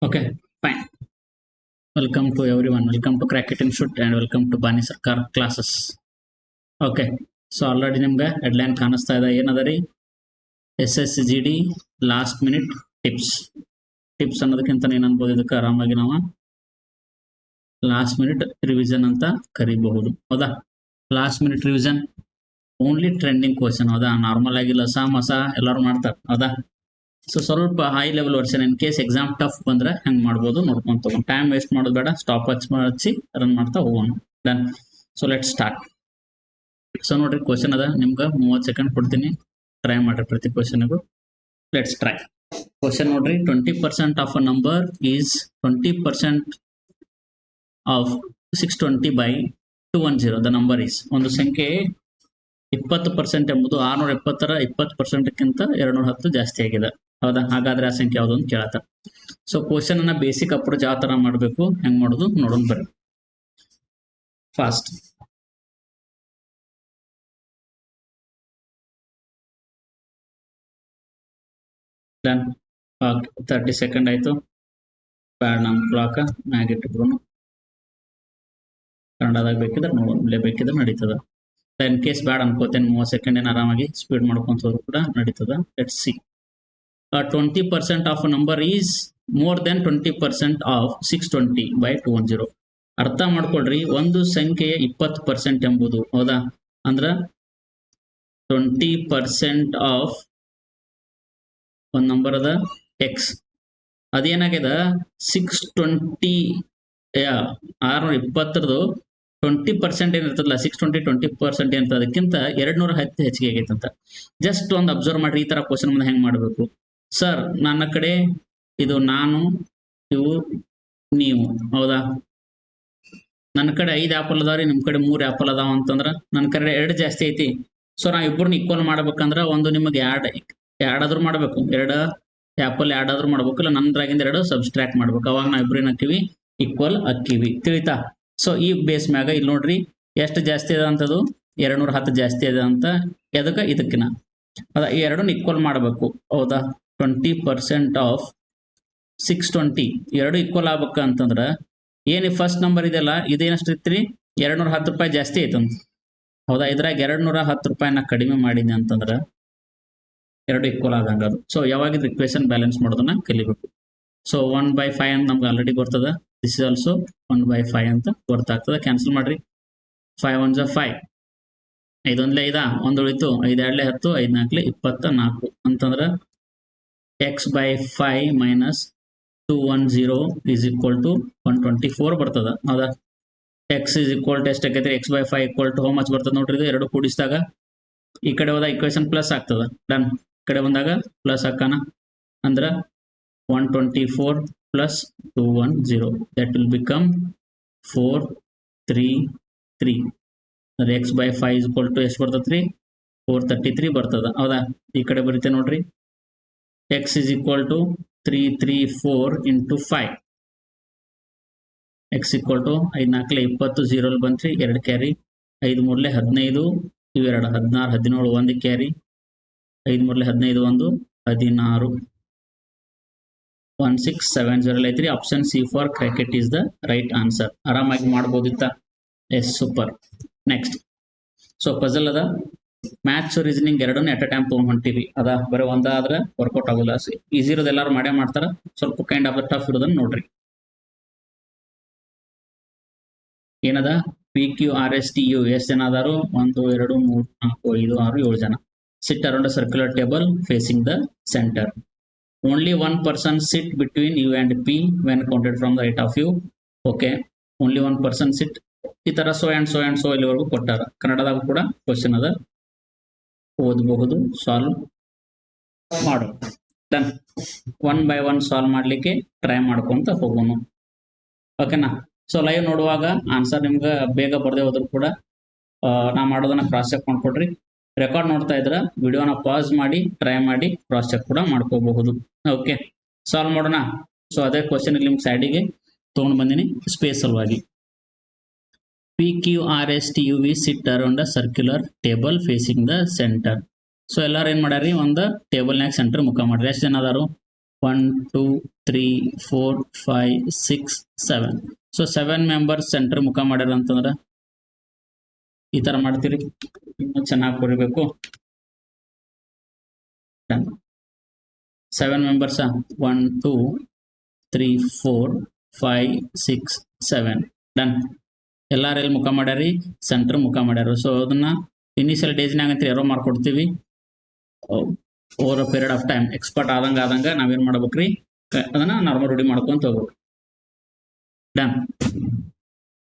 Okay, fine. Welcome to everyone. Welcome to Crack It Institute and welcome to Bani Sarkar classes. Okay, so already ನಿಮ್ಗೆ headline ಕಾಣಿಸ್ತಾ ಇದೆ. ಏನದ ರೀ? SSGD last minute tips ಅನ್ನೋದಕ್ಕಿಂತ ಏನು ಅನ್ಬೋದು, ಇದಕ್ಕೆ ಆರಾಮಾಗಿ ನಾವು ಲಾಸ್ಟ್ ಮಿನಿಟ್ ರಿವಿಷನ್ ಅಂತ ಕರಿಬಹುದು. ಹೌದಾ? Last minute revision only trending question. ಹೌದಾ? ನಾರ್ಮಲ್ ಆಗಿ ಲಸ ಮಸ ಎಲ್ಲರೂ ಮಾಡ್ತಾರೆ. ಹೌದಾ? ಸೊ ಸ್ವಲ್ಪ high level version in case exam tough ಬಂದ್ರೆ ಹೆಂಗ್ ಮಾಡ್ಬೋದು ನೋಡ್ಕೊಂತ ತಗೊಂಡು ಟೈಮ್ ವೇಸ್ಟ್ ಮಾಡೋದು ಬೇಡ. ಸ್ಟಾಪ್ ಹಚ್ಚಿ ರನ್ ಮಾಡ್ತಾ ಹೋಗೋಣ. Done. So let start. So ನೋಡ್ರಿ, ಕ್ವಶನ್ ಅದ, ನಿಮ್ಗೆ 30 ಸೆಕೆಂಡ್ ಕೊಡ್ತೀನಿ, ಟ್ರೈ ಮಾಡ್ರಿ ಪ್ರತಿ ಕ್ವಶನ್ಗೂ. Let's try. ಕ್ವಶನ್ ನೋಡ್ರಿ, 20% of a number is 20% of 620 by 210. The number is, ಒಂದು ಸಂಖ್ಯೆ 20% ಎಂಬುದು 670ರ 20%ಕ್ಕಿಂತ 210 ಜಾಸ್ತಿ ಆಗಿದೆ. ಹೌದಾ? ಹಾಗಾದ್ರೆ ಆ ಸಂಖ್ಯೆ ಯಾವುದು ಅಂತ ಕೇಳತ್ತ. ಸೊ ಕ್ವಶನ್ ಅನ್ನ ಬೇಸಿಕ್ ಅಪ್ರೋಚ್ ಯಾವ ತರ ಮಾಡಬೇಕು, ಹೆಂಗ್ ಮಾಡೋದು ನೋಡೋಣ ಬರ್ರಿ. ಫಾಸ್ಟ್. ಡನ್. 30 ಸೆಕೆಂಡ್ ಆಯ್ತು. ಬ್ಯಾಡ್ ನಮ್ ಕ್ಲಾಕ್ ಮ್ಯಾಗಿಟ್ಬಿಡು. ಕನ್ನಡದಾಗ ಬೇಕಿದ್ರೆ ನೋಡೋಣ, ಬೇಕಿದ್ರೆ ನಡೀತದ. ಇನ್ ಕೇಸ್ ಬ್ಯಾಡ್ ಅನ್ಕೋತೇನೆ, 30 ಸೆಕೆಂಡ್ ಏನು ಆರಾಮಾಗಿ ಸ್ಪೀಡ್ ಮಾಡ್ಕೊಂತ ಹೋದ್ರು ಕೂಡ ನಡೀತದ. Let's see. 20% of number is more than 20% of 620 by 210. ಅರ್ಥ ಮಾಡ್ಕೊಳ್ರಿ, ಒಂದು ಸಂಖ್ಯೆಯ 20% ಎಂಬುದು, ಹೌದಾ, ಅಂದ್ರ 20% ಆಫ್ ಒಂದು ನಂಬರ್ ಅದ ಎಕ್ಸ್, ಅದೇನಾಗ್ಯದ 620 620 20% ಏನಿರ್ತದಲ್ಲ, 620 20% ಏನಿರ್ತದೆ, ಅದಕ್ಕಿಂತ 210 ಹೆಚ್ಚಿಗೆ ಆಗೈತಂತ. ಜಸ್ಟ್ ಒಂದು ಅಬ್ಸರ್ವ್ ಮಾಡ್ರಿ, ಈ ತರ ಕ್ವಶನ್ ಮುಂದೆ ಹೆಂಗ್ ಮಾಡ್ಬೇಕು. ಸರ್, ನನ್ನ ಕಡೆ ಇದು ನಾನು, ಇವು ನೀವು, ಹೌದಾ? ನನ್ನ ಕಡೆ 5 ಆಪಲ್ ಅದಾವ್ರಿ, ನಿಮ್ ಕಡೆ 3 ಆಪಲ್ ಅದಾವ ಅಂತಂದ್ರ ನನ್ನ ಕಡೆ 2 ಜಾಸ್ತಿ ಐತಿ. ಸೊ ನಾವ್ ಇಬ್ಬರನ್ನ ಈಕ್ವಲ್ ಮಾಡ್ಬೇಕಂದ್ರ ಒಂದು ನಿಮಗೆ ಆದ್ರೂ ಮಾಡ್ಬೇಕು, 2 ಆಪಲ್ ಆದ್ರೂ ಮಾಡ್ಬೇಕು, ಇಲ್ಲ ನನ್ನದ್ರಾಗಿಂದ 2 ಸಬ್ಸ್ಟ್ರಾಕ್ಟ್ ಮಾಡ್ಬೇಕು. ಅವಾಗ ನಾವ್ ಇಬ್ಬರು ಏನಕ್ಕಿವಿ, ಈಕ್ವಲ್ ಅಕ್ಕಿವಿ. ತಿಳಿತಾ? ಸೊ ಈ ಬೇಸ್ ಮ್ಯಾಗ ಇಲ್ಲಿ ನೋಡ್ರಿ, ಎಷ್ಟು ಜಾಸ್ತಿ ಅದ ಅಂತದು 210 ಜಾಸ್ತಿ ಅದ ಅಂತ. ಎದಕ್ಕೆ? ಇದಕ್ಕಿನ ಅದ ಈ 2 ಈಕ್ವಲ್ ಮಾಡ್ಬೇಕು. ಹೌದಾ? 20% ಆಫ್ 620 2 ಈಕ್ವಲ್ ಆಗ್ಬೇಕ ಅಂತಂದ್ರ ಏನ್ ಫಸ್ಟ್ ನಂಬರ್ ಇದೆಲ್ಲ, ಇದೇನಷ್ಟಿತ್ರಿ, 210 ರೂಪಾಯಿ ಜಾಸ್ತಿ ಐತಂತ. ಹೌದಾ? ಇದ್ರಾಗ 210 ರೂಪಾಯಿನ ಕಡಿಮೆ ಮಾಡಿದ್ನಿ ಅಂತಂದ್ರ 2 ಈಕ್ವಲ್ ಆದಂಗ ಅದು. ಸೊ ಯಾವಾಗಿದ್ರೆ ಇಕ್ವೇಶನ್ ಬ್ಯಾಲೆನ್ಸ್ ಮಾಡೋದನ್ನ ಕಲಿಬೇಕು. ಸೊ 1/5 ಅಂತ ನಮ್ಗೆ ಆಲ್ರೆಡಿ ಬರ್ತದ. ದಿಸ್ ಇಸ್ ಆಲ್ಸೋ 1/5 ಅಂತ ಗೊತ್ತಾಗ್ತದ. ಕ್ಯಾನ್ಸಲ್ ಮಾಡ್ರಿ. 5 1 5, 5 1 5, 1 ಉಳಿತು, 5 2 10, 5 4 24 ಅಂತಂದ್ರ x/5 minus 210 is equal to 124 ಬರ್ತದ. ಹೌದಾ? ಎಕ್ಸ್ ಈಸ್ ಈಕ್ವಲ್ ಟು ಎಷ್ಟಾಗೈತೆ, x/5 equal to how much ಬರ್ತದ ನೋಡ್ರಿ, ಇದು 2 ಕೂಡಿಸಿದಾಗ ಈ ಕಡೆ ಹೋದಾಗ ಇಕ್ವೇಶನ್ ಪ್ಲಸ್ ಆಗ್ತದ. ಡನ್. ಈ ಕಡೆ ಬಂದಾಗ ಪ್ಲಸ್ ಹಾಕೋಣ ಅಂದ್ರ 124 plus 210, that will become 433. x/5 is equal to ಎಷ್ಟು ಬರ್ತದ್ರಿ, 433 ಬರ್ತದ. ಹೌದಾ? ಈ ಕಡೆ ಬರುತ್ತೆ ನೋಡ್ರಿ, x is equal to 334 into 5. x equal to 5 4 20, 0 ಬಂತ್ರಿ, 2 carry, 5 3 15, ಇವು 2 16 17, 1 ಕ್ಯಾರಿ, 5 3 15 1 16, 1670 ಐತ್ರಿ. ಆಪ್ಷನ್ ಸಿ ಫಾರ್ ಕ್ರಾಕೆಟ್ ಈಸ್ ದ ರೈಟ್ ಆನ್ಸರ್. ಆರಾಮಾಗಿ ಮಾಡ್ಬೋದಿತ್ತ? Yes, super. Next. So puzzle ಅದ, ಮ್ಯಾಥ್ಸ್ ರೀಸನಿಂಗ್ ಎರಡನ್ನೂ ಎಟ್ ಅ ಟೈಮ್ ತೊಗೊಂಡ್ ಹೊಂಟಿವಿ. ಅದ ಬರೀ ಒಂದಾದ್ರೆ ವರ್ಕೌಟ್ ಆಗೋಲ್ಲ. ಈಸಿ ಇರೋದು ಎಲ್ಲಾರು ಮಾಡೇ ಮಾಡ್ತಾರ, ಸ್ವಲ್ಪ ಕೈಂಡ್ ಆಫ್ ಟಫ್ ಇರೋದನ್ನ ನೋಡ್ರಿ. ಏನದ? PQRSTU ಎಷ್ಟು ಜನ ಅದಾರು? 1 2 3 4 5 6 7 ಜನ. Sit around a circular table facing the centre. Only one person sit between U and P when counted from the right of you. Okay, only one person sit. ಈ ತರ so and so ಇಲ್ಲಿವರೆಗೂ ಕೊಟ್ಟಾರ. ಕನ್ನಡದಾಗ ಕೂಡ question ಅದ, ಓದಬಹುದು, solve ಮಾಡು. Done. 1 by 1 solve ಮಾಡ್ಲಿಕ್ಕೆ ಟ್ರೈ ಮಾಡ್ಕೊಂತ ಹೋಗೋಣ. ಓಕೆನಾ? ಸೊ ಲೈವ್ ನೋಡುವಾಗ ಆನ್ಸರ್ ನಿಮ್ಗೆ ಬೇಗ ಬರ್ದೇ ಹೋದ್ರು ಕೂಡ ನಾ ಮಾಡೋದನ್ನ ಕ್ರಾಸ್ ಚೆಕ್ ಮಾಡ್ಕೊಡ್ರಿ. ರೆಕಾರ್ಡ್ ನೋಡ್ತಾ ಇದ್ರ ವಿಡಿಯೋನ ಪಾಸ್ ಮಾಡಿ ಟ್ರೈ ಮಾಡಿ ಕ್ರಾಸ್ ಚೆಕ್ ಕೂಡ ಮಾಡ್ಕೋಬಹುದು. ಓಕೆ, ಸಾಲ್ವ್ ಮಾಡೋಣ. ಸೊ ಅದೇ ಕ್ವಶನ್ ಇಲ್ಲಿ ನಿಮ್ಗೆ ಸೈಡಿಗೆ ತೊಗೊಂಡು ಬಂದಿನಿ ಸ್ಪೇಸ್ ಸಲುವಾಗಿ. PQRSTUV sit around a circular table facing the centre. So ಎಲ್ಲಾರು ಏನ್ ಮಾಡ್ಯಾರಿ, ಒಂದು ಟೇಬಲ್ನಾಗ ಸೆಂಟರ್ ಮುಖ ಮಾಡ್ರಿ. ಎಷ್ಟು ಜನ ಅದಾರು? 1 2 3 4 5 6 7. ಸೊ 7 ಮೆಂಬರ್ಸ್ ಸೆಂಟರ್ ಮುಖ ಮಾಡ್ಯಾರ ಅಂತಂದ್ರೆ ಈ ತರ ಮಾಡ್ತೀರಿ, ಇನ್ನೂ ಚೆನ್ನಾಗಿ ಬರೀಬೇಕು. 7 ಮೆಂಬರ್ಸ್ 1 2 3 4 5 6 7 ಡನ್. ಎಲ್ಲಾರು ಎಲ್ಲಿ ಮುಖ ಮಾಡ್ಯಾರಿ? ಸೆಂಟರ್ ಮುಖ ಮಾಡ್ಯಾರ. ಸೊ ಅದನ್ನ ಇನಿಷಿಯಲ್ ಡೇಸ್ನಾಗ ಅಂತ ಎರೋ ಮಾಡ್ಕೊಡ್ತೀವಿ. Over a period of time expert ಆದಂಗ ನಾವೇನ್ ಮಾಡ್ಬೇಕ್ರಿ, ಅದನ್ನ ನಾರ್ಮಲ್ ರೂಢಿ ಮಾಡ್ಕೊಂತ ಹೋಗ್ಬೇಕು. ಡನ್.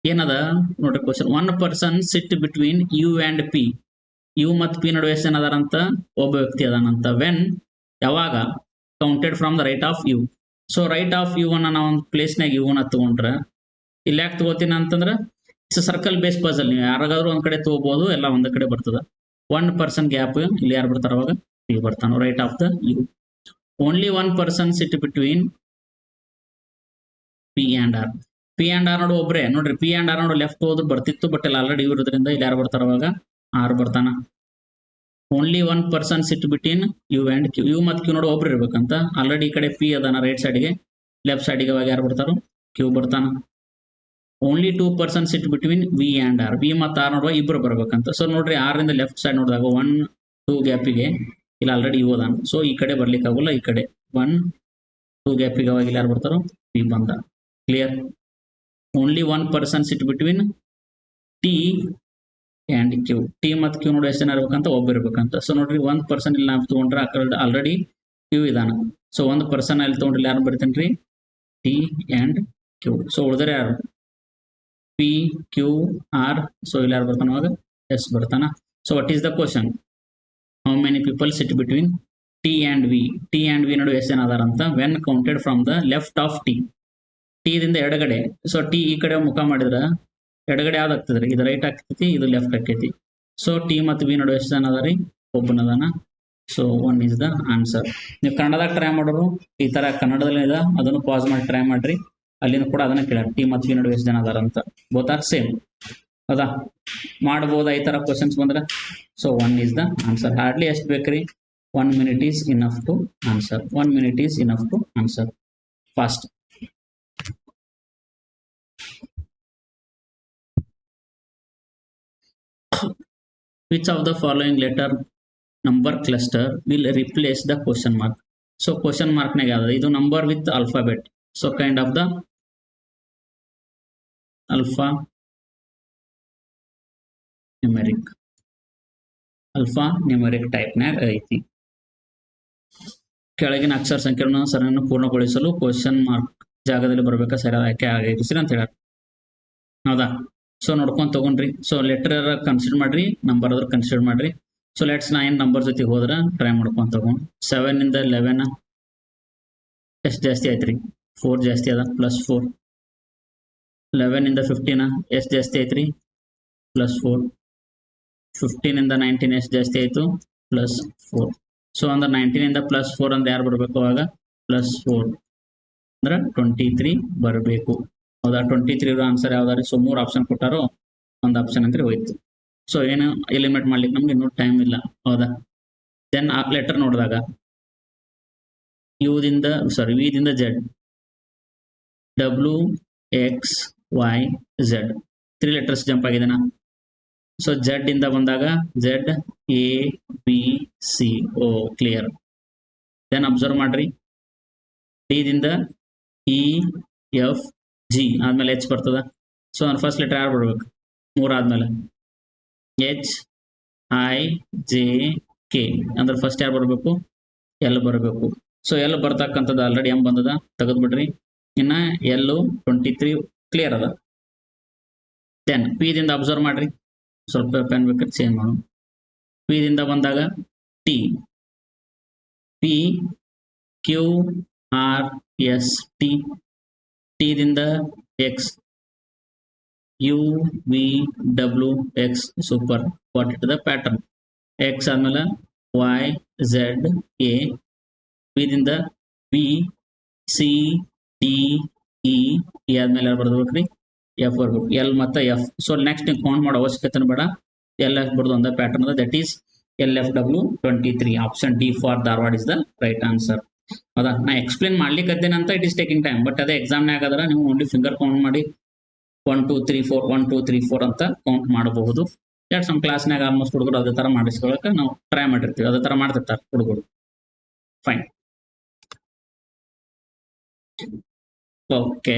ಏನದ ನೋಡ್ರಿ question. 1 person sit between U and P. U ಮತ್ತು ಪಿ ನಡುವೆ ಎಷ್ಟು ಅದಾರಂತ? ಒಬ್ಬ ವ್ಯಕ್ತಿ ಅದಾನಂತ. ವೆನ್, ಯಾವಾಗ? Counted from the right of U. So right of U ಅನ್ನ ನಾವು ಒಂದು ಪ್ಲೇಸ್ನಾಗ ಯು ನ ತಗೊಂಡ್ರೆ, ಇಲ್ಲಿ ಯಾಕೆ ತಗೋತೀನಿ ಅಂತಂದ್ರೆ ಇಟ್ಸ್ ಸರ್ಕಲ್ ಬೇಸ್ ಪಜಲ್. ನೀವು ಯಾರಿಗಾದ್ರೂ ಒಂದ್ ಕಡೆ ತಗೋಬಹುದು, ಎಲ್ಲ ಒಂದ್ ಕಡೆ ಬರ್ತದ. 1 ಪರ್ಸನ್ ಗ್ಯಾಪ್, ಇಲ್ಲಿ ಯಾರು ಬರ್ತಾರ ಅವಾಗ? ಯು ಬರ್ತಾನ. Right of the U. Only 1 person sit between P and R. P and R ನೋಡು ಒಬ್ರೆ ನೋಡ್ರಿ. ಪಿ ಅಂಡ್ ಆರ್ ನೋಡು ಲೆಫ್ಟ್ ಹೋದ್ರು ಬರ್ತಿತ್ತು, ಬಟ್ ಇಲ್ಲಿ ಆಲ್ರೆಡಿ ಯು ಇರೋದ್ರಿಂದ ಇಲ್ಲಿ ಯಾರು ಬರ್ತಾರ ಅವಾಗ? ಆರ್ ಬರ್ತಾನ. Only 1 person sit between U and Q. U ಮತ್ತು ಕ್ಯೂ ನೋಡು ಒಬ್ರು ಇರ್ಬೇಕಂತ. ಆಲ್ರೆಡಿ ಈ ಕಡೆ ಪಿ ಅದಾನ ರೈಟ್ ಸೈಡ್ಗೆ, ಲೆಫ್ಟ್ ಸೈಡ್ಗೆ ಅವಾಗ ಯಾರು ಬರ್ತಾರೋ? ಕ್ಯೂ ಬರ್ತಾನ. Only 2 person sit between V and R. V ಮತ್ತು ಆರ್ ನೋಡುವ ಇಬ್ರು ಬರ್ಬೇಕಂತ. ಸೊ ನೋಡ್ರಿ, ಆರ್ ಇಂದ ಲೆಫ್ಟ್ ಸೈಡ್ ನೋಡಿದಾಗ 1 2 ಗ್ಯಾಪಿಗೆ ಇಲ್ಲಿ ಆಲ್ರೆಡಿ ಯು ಅದಾನ. ಸೊ ಈ ಕಡೆ ಬರ್ಲಿಕ್ಕೆ ಆಗೋಲ್ಲ, ಈ ಕಡೆ 1 2 ಗ್ಯಾಪಿಗೆ ಅವಾಗ ಇಲ್ಲಿ ಯಾರು ಬರ್ತಾರೋ? ವಿ ಬಂದ. Clear? Only 1 person sit between T and Q. T ಮತ್ತು ಕ್ಯೂ ನೋಡಿ ಎಷ್ಟು ಜನ ಇರ್ಬೇಕಂತ? ಒಬ್ಬ ಇರ್ಬೇಕಂತ. ಸೊ ನೋಡ್ರಿ, 1 ಪರ್ಸನ್ ಇಲ್ಲಿ ನಾವು ತಗೊಂಡ್ರೆ ಆಲ್ರೆಡಿ ಕ್ಯೂ ಇದಾನ. ಸೊ 1 ಪರ್ಸನ್ ಇಲ್ಲಿ ತಗೊಂಡ್ರೆ ಯಾರು ಬರಿತೇನೆ ರೀ? T and Q. ಸೊ ಉಳಿದ್ರೆ ಯಾರು? P Q R. ಸೊ ಇಲ್ಲಿ ಯಾರು ಬರ್ತಾನ ಅವಾಗ? ಎಸ್ ಬರ್ತಾನ. So what is the question? How many people sit between T and V. T and V ನಡುವೆ ಎಷ್ಟು ಜನ ಅದಾರಂತ? When counted from the left of T. T ದಿಂದ ಎಡಗಡೆ. ಸೊ ಟಿ ಈ ಕಡೆ ಮುಖ ಮಾಡಿದ್ರ ಎಡಗಡೆ ಯಾವ್ದು ಆಗ್ತದ್ರಿ? ಇದು ರೈಟ್ ಆಗ್ತೈತಿ, ಇದು ಲೆಫ್ಟ್ ಆಕೈತಿ. ಸೊ ಟಿ ಮತ್ತು ವಿ ನಡುವೆ ಎಷ್ಟು ಜನ ಅದಾರಿ? ಒಬ್ಬನದಾನ. So 1 is the answer. ನೀವು ಕನ್ನಡದಾಗ ಟ್ರೈ ಮಾಡೋರು ಈ ತರ ಕನ್ನಡದಲ್ಲಿ ಇದೆ, ಅದನ್ನು ಪಾಸ್ ಮಾಡಿ ಟ್ರೈ ಮಾಡ್ರಿ. ಅಲ್ಲಿಂದ ಕೂಡ ಅದನ್ನ ಕೇಳ, ಟಿ ಮತ್ತು ವಿ ನಡುವೆ ಎಷ್ಟು ಜನ ಅದಾರ ಅಂತ. Both are same. ಹೌದಾ? ಮಾಡಬಹುದಾ ಈ ತರ ಕ್ವಶನ್ಸ್ ಬಂದ್ರೆ? So 1 is the answer. Hardly ಎಷ್ಟು ಬೇಕ್ರಿ? 1 minute is enough to answer. 1 minute is enough to answer. Fast. Which of the following letter number cluster will replace the question mark? So question mark naga yada idu number with alphabet. So kind of the alpha numeric type naga ಐತಿ. ಕೆಳಗಿನ ಅಕ್ಷರ ಸಂಖ್ಯೆಯನ್ನು ಸರಣಿಯನ್ನು ಪೂರ್ಣಗೊಳಿಸಲು question mark ಜಾಗದಲ್ಲಿ ಬರಬೇಕಾ ಸರಿ ಆಯ್ಕೆ ಆಗೈತಿ ಅಂತ ಹೇಳ. ಹೌದಾ? ಸೊ ನೋಡ್ಕೊಂಡು ತಗೊಂಡ್ರಿ. ಸೊ ಲೆಟರ್ ಕನ್ಸಿಡರ್ ಮಾಡ್ರಿ, ನಂಬರ್ ಅದ್ರ ಕನ್ಸಿಡರ್ ಮಾಡ್ರಿ. ಸೊ ಲೆಟ್ಸ್ ನಾ ಏನು ನಂಬರ್ ಜೊತೆ ಹೋದ್ರೆ ಟ್ರೈ ಮಾಡ್ಕೊಂಡು ತಗೊಂಡು 7 ಇಂದ 11 ಎಷ್ಟು ಜಾಸ್ತಿ ಆಯ್ತು ರೀ? 4 ಜಾಸ್ತಿ ಅದ, +4. 11 ಇಂದ 15 ಎಷ್ಟು ಜಾಸ್ತಿ ಆಯ್ತು ರೀ? +4. 15 ಇಂದ 19 ಎಷ್ಟು ಜಾಸ್ತಿ ಆಯಿತು? +4. ಸೊ ಅಂದ್ರೆ 19 ಇಂದ +4 ಅಂದ್ರೆ ಯಾರು ಬರಬೇಕು ಅವಾಗ? +4 ಅಂದ್ರೆ 23 ಬರಬೇಕು. ಹೌದಾ? 23 ಇರೋ ಆನ್ಸರ್ ಯಾವ್ದಾರು? ಸೊ 3 ಆಪ್ಷನ್ ಕೊಟ್ಟಾರೋ, ಒಂದು ಆಪ್ಷನ್ ಅಂದ್ರೆ ಹೋಯ್ತು. ಸೊ ಏನು ಎಲಿಮಿನೇಟ್ ಮಾಡ್ಲಿಕ್ಕೆ ನಮ್ಗೆ ಇನ್ನೂ ಟೈಮ್ ಇಲ್ಲ. ಹೌದಾ? ದೆನ್ ಆ ಲೆಟರ್ ನೋಡಿದಾಗ ವಿ ದಿಂದ Z, W X Y Z 3 letters jump ಆಗಿದೆನಾ? ಸೊ Z ಇಂದ ಬಂದಾಗ Z A B C. Oh clear. Then observe ಮಾಡ್ರಿ, ಡಿ ದಿಂದ E F G ಆದ್ಮೇಲೆ H ಬರ್ತದ. ಸೊ ಅಂದ್ರೆ ಫಸ್ಟ್ ಲೆಟರ್ ಯಾರು ಬರ್ಬೇಕು? 3 ಆದ್ಮೇಲೆ H I J K ಅಂದ್ರೆ ಫಸ್ಟ್ ಯಾರು ಬರಬೇಕು? L ಬರಬೇಕು. ಸೊ L ಬರ್ತಕ್ಕಂಥದ್ದು ಆಲ್ರೆಡಿ M ಬಂದದ, ತೆಗೆದ್ಬಿಡ್ರಿ. ಇನ್ನ L 23 ಕ್ಲಿಯರ್ ಅದ. ದೆನ್ P ದಿಂದ ಅಬ್ಸರ್ವ್ ಮಾಡ್ರಿ, ಸ್ವಲ್ಪ ಪೆನ್ ಬೇಕಾದ್ರೆ ಚೇಂಜ್ ಮಾಡು. P ದಿಂದ ಬಂದಾಗ T, P Q R S T. T ದಿಂದ X, U V W X. Super. What it the pattern? X ಆದ್ಮೇಲೆ Y Z A. B ದಿಂದ B C D E. E ಆದ್ಮೇಲೆ ಯಾರು ಬರ್ಬೇಕ್ರಿ? F ಬರ್ಬೇಕು. L ಮತ್ತು F. ಸೊ ನೆಕ್ಸ್ಟ್ ನೀವು count ಮಾಡೋ ಅವಶ್ಯಕತೆ ಬೇಡ. L F ಬರ್ದು ಒಂದ ಪ್ಯಾಟರ್ನ್ ಅದ, that is LFW 23. Option D for Dharwad is the right answer. ಹೌದಾ? ನಾ ಎಕ್ಸ್ಪ್ಲೇನ್ ಮಾಡ್ಲಿಕ್ಕತ್ತೇನಂತ it is taking time, but ಅದೇ ಎಕ್ಸಾಮ್ನಾಗ ಆದ್ರೆ ನೀವು ಓನ್ಲಿ ಫಿಂಗರ್ ಕೌಂಟ್ ಮಾಡಿ 1 2 3 4 1 2 3 4 ಅಂತ ಕೌಂಟ್ ಮಾಡಬಹುದು. ಯಾಕೆ ನಮ್ಮ ಕ್ಲಾಸ್ನಾಗ ಆಲ್ಮೋಸ್ಟ್ ಹುಡುಗರು ಅದೇ ತರ ಮಾಡಿಸ್ಕೊಳಕ್ಕೆ ನಾವು ಟ್ರೈ ಮಾಡಿರ್ತೀವಿ, ಅದೇ ತರ ಮಾಡ್ತಿರ್ತಾರೆ ಹುಡುಗರು. ಫೈನ್. ಓಕೆ,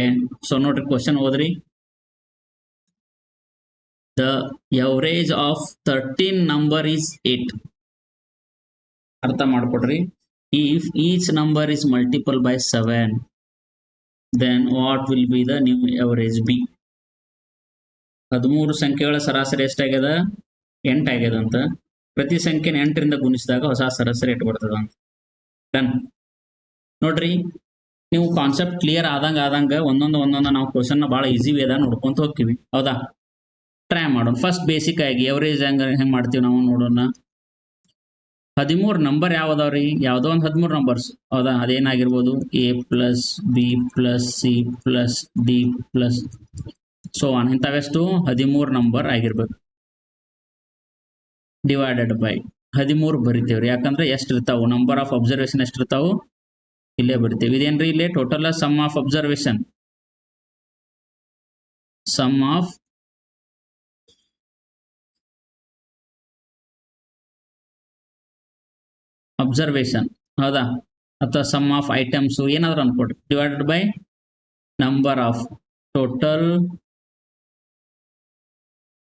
ಸೊ ನೋಡ್ರಿ ಕ್ವಶನ್ ಓದ್ರಿ. The average of 13 number is 8. ಅರ್ಥ ಮಾಡ್ಕೊಡ್ರಿ. If each number is multiple by 7, then what will be the new average be? 13 ಸಂಖ್ಯೆಗಳ ಸರಾಸರಿ ಎಷ್ಟಾಗ್ಯದ? 8 ಆಗ್ಯದ ಅಂತ. ಪ್ರತಿ ಸಂಖ್ಯೆನ 8ರಿಂದ ಗುಣಿಸಿದಾಗ ಹೊಸ ಸರಾಸರಿ ಎಷ್ಟು ಬರ್ತದ ಅಂತ. ಡನ್. ನೋಡ್ರಿ, ನೀವು ಕಾನ್ಸೆಪ್ಟ್ ಕ್ಲಿಯರ್ ಆದಂಗ ಒಂದೊಂದು ನಾವು ಕ್ವಶನ್ ಭಾಳ ಈಸಿ ವೇದ ನೋಡ್ಕೊಂತ ಹೋಗ್ತೀವಿ. ಹೌದಾ? ಟ್ರೈ ಮಾಡೋಣ. ಫಸ್ಟ್ ಬೇಸಿಕ್ ಆಗಿ ಎವರೇಜ್ ಹೆಂಗ್ ಮಾಡ್ತೀವಿ ನಾವು ನೋಡೋಣ. 13 ನಂಬರ್ ಯಾವ್ದಾವ್ರಿ? ಯಾವುದೋ ಒಂದು 13 ನಂಬರ್ಸ್. ಹೌದಾ? ಅದೇನಾಗಿರ್ಬೋದು, A plus B plus C plus D plus so on. ಇಂಥವೆಷ್ಟು 13 ನಂಬರ್ ಆಗಿರ್ಬೇಕು. ಡಿವೈಡೆಡ್ ಬೈ 13 ಬರಿತೇವ್ರಿ. ಯಾಕಂದ್ರೆ ಎಷ್ಟು ಇರ್ತಾವು? ನಂಬರ್ ಆಫ್ ಅಬ್ಸರ್ವೇಷನ್ ಎಷ್ಟು ಇರ್ತಾವು? ಇಲ್ಲೇ ಬರಿತೇವೆ. ಇದೇನ್ರಿ? ಇಲ್ಲೇ total sum of observation. Sum of observation, ಹೌದಾ? ಅಥವಾ ಸಮ್ ಆಫ್ ಐಟಮ್ಸ್ ಏನಾದ್ರು ಅನ್ಕೊಡ್ರಿ. Divided by number of, total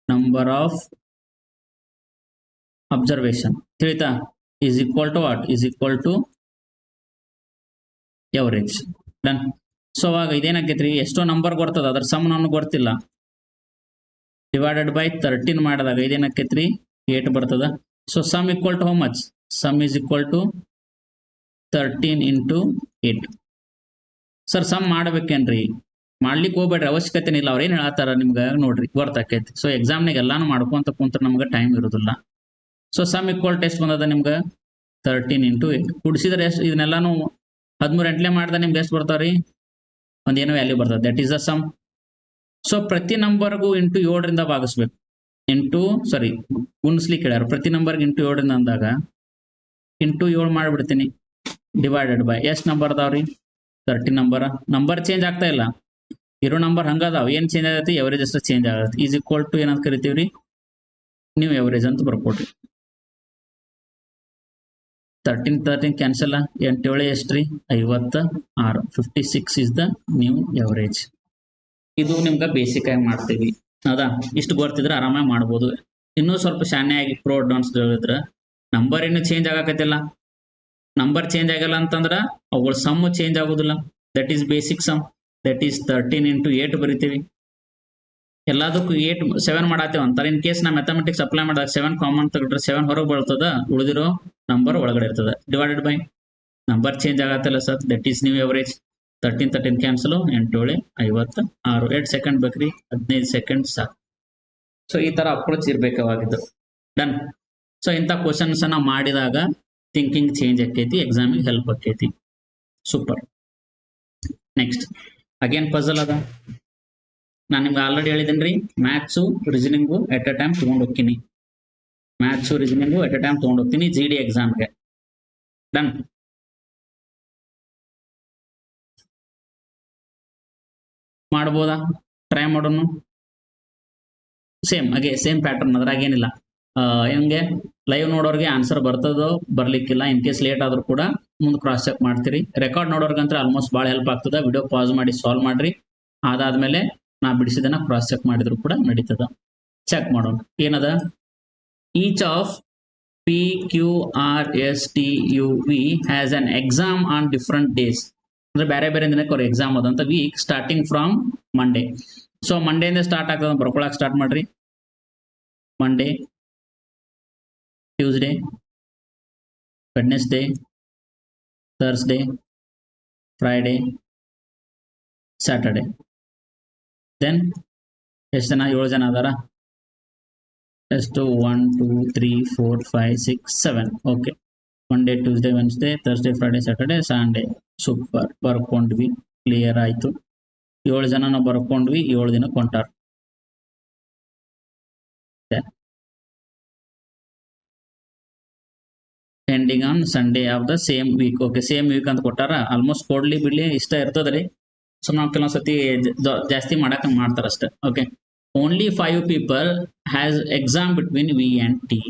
number of observation ತಿಳಿತಾ? Is equal to what? Is equal to average. Done. So ಅವಾಗ ಇದೇನಾಗೈತ್ರಿ? ಎಷ್ಟೋ ನಂಬರ್ ಬರ್ತದ, ಅದ್ರ ಸಮ್ ನನಗೆ ಗೊತ್ತಿಲ್ಲ. ಡಿವೈಡೆಡ್ ಬೈ 13 ಮಾಡಿದಾಗ ಇದೇನಾಕೈತ್ರಿ? 8 ಬರ್ತದ. So sum equal to how much? Sum is equal to 13 into 8. Sir sum ಮಾಡ್ಬೇಕೇನ್ರಿ? ಮಾಡ್ಲಿಕ್ಕೆ ಹೋಗ್ಬೇಡ್ರಿ, ಅವಶ್ಯಕತೆ ಇಲ್ಲ. ಅವ್ರು ಏನು ಹೇಳತ್ತಾರ ನಿಮ್ಗೆ ನೋಡ್ರಿ ಗೊತ್ತಾಕೈತಿ. ಸೊ ಎಕ್ಸಾಮ್ನಾಗ ಎಲ್ಲಾನು ಮಾಡ್ಕೊಂತ ಕುಂತ್ರೆ ನಮ್ಗೆ ಟೈಮ್ ಇರೋದಿಲ್ಲ. ಸೊ ಸಮ್ ಈಕ್ವಲ್ ಟೆಸ್ಟ್ ಬಂದದ ನಿಮ್ಗೆ 13 ಇಂಟು 8. ಕುಡಿಸಿದ್ರೆ ಎಷ್ಟು? ಇದನ್ನೆಲ್ಲಾನು 13 ಎಂಟ್ಲೆ ಮಾಡಿದ್ರೆ ನಿಮ್ಗೆ ಎಷ್ಟು ಬರ್ತಾವ್ರಿ? ಒಂದೇನೋ ವ್ಯಾಲ್ಯೂ ಬರ್ತದೆ. That is the sum. So ಪ್ರತಿ ನಂಬರ್ಗೂ ಇಂಟು 7ರಿಂದ ಭಾಗಿಸ್ಬೇಕು. ಗುಣಿಸ್ಲಿಕ್ಕೆ ಹೇಳ್ಯಾರ. ಪ್ರತಿ ನಂಬರ್ಗೆ ಇಂಟು 7ರಿಂದ ಅಂದಾಗ ಇಂಟು 7 ಮಾಡಿಬಿಡ್ತೀನಿ. ಡಿವೈಡೆಡ್ ಬೈ ಎಷ್ಟು ನಂಬರ್ ಅದಾವ್ರಿ? 13 ನಂಬರ್ ಚೇಂಜ್ ಆಗ್ತಾ ಇಲ್ಲ, ಇರೋ ನಂಬರ್ ಹಂಗದಾವ. ಏನು ಚೇಂಜ್ ಆಗತ್ತೆ? ಎವರೇಜ್ ಅಷ್ಟು ಚೇಂಜ್ ಆಗತ್ತೆ. ಈಸ್ ಈಕ್ವಲ್ ಟು ಏನಂತ ಕರಿತೀವ್ರಿ? ನೀವು ಎವರೇಜ್ ಅಂತ ಬರ್ಕೊಡ್ರಿ. 13 ಕ್ಯಾನ್ಸಲ್. 8 7 ಎಷ್ಟ್ರಿ? 56. 56 ಇಸ್ ದ ನ್ಯೂ ಎವರೇಜ್. ಇದು ನಿಮ್ಗೆ ಬೇಸಿಕ್ ಆಗಿ ಮಾಡ್ತೀವಿ. ಹೌದಾ? ಇಷ್ಟು ಗೊತ್ತಿದ್ರೆ ಆರಾಮಾಗಿ ಮಾಡ್ಬೋದು. ಇನ್ನೂ ಸ್ವಲ್ಪ ಶಾನ್ಯಾಗಿ ಪ್ರೋ ಅಡ್ವಾನ್ಸ್ ಹೇಳಿದ್ರೆ ನಂಬರ್ ಇನ್ನೂ ಚೇಂಜ್ ಆಗಕತ್ತಿಲ್ಲ. ನಂಬರ್ ಚೇಂಜ್ ಆಗಲ್ಲ ಅಂತಂದ್ರೆ ಅವುಗಳ ಸಮ್ ಚೇಂಜ್ ಆಗೋದಿಲ್ಲ. That is basic some. That is 13 into 8 ಬರಿತೀವಿ. ಎಲ್ಲದಕ್ಕೂ 8 7 ಮಾಡತ್ತೇವೆ ಅಂತಾರೆ. ಇನ್ ಕೇಸ್ ನಾ ಮ್ಯಾಥಮೆಟಿಕ್ಸ್ ಅಪ್ಲೈ ಮಾಡಿದಾಗ 7 ಕಾಮನ್ ತೆಗೆದ್ರೆ 7 ಹೊರಗೆ ಬರ್ತದ, ಉಳಿದಿರೋ ನಂಬರ್ ಒಳಗಡೆ ಇರ್ತದೆ. ಡಿವೈಡೆಡ್ ಬೈ ನಂಬರ್ ಚೇಂಜ್ ಆಗತ್ತಲ್ಲ sir, that is new average. 13 cancel. 8 7 56. 2 second ಬೇಕ್ರಿ, 15 ಸೆಕೆಂಡ್ ಸಾಕು. ಸೊ ಈ ತರ ಅಪ್ರೋಚ್ ಇರ್ಬೇಕಾಗಿದ್ದು. ಡನ್. ಸೊ ಇಂಥ ಕ್ವಶನ್ಸ್ ನಾವು ಮಾಡಿದಾಗ ಥಿಂಕಿಂಗ್ ಚೇಂಜ್ ಆಕೈತಿ, ಎಕ್ಸಾಮಿಗೆ ಹೆಲ್ಪ್ ಆಕೈತಿ. ಸೂಪರ್. ನೆಕ್ಸ್ಟ್ ಅಗೇನ್ ಪಜಲ್ ಅದ. ನಾನು ನಿಮ್ಗೆ ಆಲ್ರೆಡಿ ಹೇಳಿದ್ದೀನಿ, ಮ್ಯಾಥ್ಸು ರೀಸನಿಂಗು ಎಟ್ ಅ ಟೈಮ್ ತೊಗೊಂಡು ಹೋಗ್ತೀನಿ. ಮ್ಯಾಥ್ಸು ರೀಸನಿಂಗು ಎಟ್ ಅ ಟೈಮ್ ತೊಗೊಂಡು ಹೋಗ್ತೀನಿ GD ಎಕ್ಸಾಮ್ಗೆ. ಡನ್. ಮಾಡ್ಬೋದಾ? ಟ್ರೈ ಮಾಡೋಣ. ಸೇಮ್ ಪ್ಯಾಟರ್ನ್, ಅದ್ರಾಗೇನಿಲ್ಲ. ಹೆಂಗೆ ಲೈವ್ ನೋಡೋರಿಗೆ ಆನ್ಸರ್ ಬರ್ತದೋ ಬರ್ಲಿಕ್ಕಿಲ್ಲ. ಇನ್ ಕೇಸ್ ಲೇಟ್ ಆದ್ರೂ ಕೂಡ ಮುಂದೆ ಕ್ರಾಸ್ ಚೆಕ್ ಮಾಡ್ತೀರಿ. ರೆಕಾರ್ಡ್ ನೋಡೋರ್ಗಂತ್ರ ಆಲ್ಮೋಸ್ಟ್ ಭಾಳ ಹೆಲ್ಪ್ ಆಗ್ತದೆ. ವಿಡಿಯೋ ಪಾಸ್ ಮಾಡಿ ಸಾಲ್ವ್ ಮಾಡ್ರಿ. ಅದಾದ್ಮೇಲೆ ನಾ ಬಿಡಿಸಿದನ್ನ ಕ್ರಾಸ್ ಚೆಕ್ ಮಾಡಿದ್ರು ಕೂಡ ನಡೀತದ. ಚೆಕ್ ಮಾಡೋಣ ಏನದ. Each of PQRSTUV has an exam on different days. ಅಂದ್ರೆ ಬೇರೆ ಬೇರೆ ದಿನಕ್ಕೆ ಅವ್ರ ಎಕ್ಸಾಮ್ ಅದಂತ. Week starting from Monday. So ಮಂಡೆಯಿಂದ ಸ್ಟಾರ್ಟ್ ಆಗ್ತದ, ಬರ್ಕೊಳಕ್ ಸ್ಟಾರ್ಟ್ ಮಾಡ್ರಿ. Monday, Tuesday, Wednesday, Thursday, Friday, Saturday. Then ಎಷ್ಟು ಜನ? 7 ಜನ ಅದಾರ. ಎಷ್ಟು? 1 2 3 4 5 6 7. Okay. Monday, Tuesday, Wednesday, Thursday, Friday, Saturday, Sunday. Super. ಬರ್ಕೊಂಡ್ವಿ. ಕ್ಲಿಯರ್ ಆಯ್ತು. 7 ಜನ ನಾವು ಬರ್ಕೊಂಡ್ವಿ. 7 ದಿನ ಕೊಂಟಾರ. Ending on Sunday of the same week. Okay, same week ಅಂತ ಕೊಟ್ಟಾರ. ಆಲ್ಮೋಸ್ಟ್ ಕೊಡ್ಲಿ ಬಿಡ್ಲಿ ಇಷ್ಟ ಇರ್ತದ್ರಿ. ಸೊ ನಾವು ಕೆಲವೊಂದ್ಸತಿ ಜಾಸ್ತಿ ಮಾಡಕ್ ಮಾಡ್ತಾರ ಅಷ್ಟೇ. Okay, only 5 people has exam between V and T.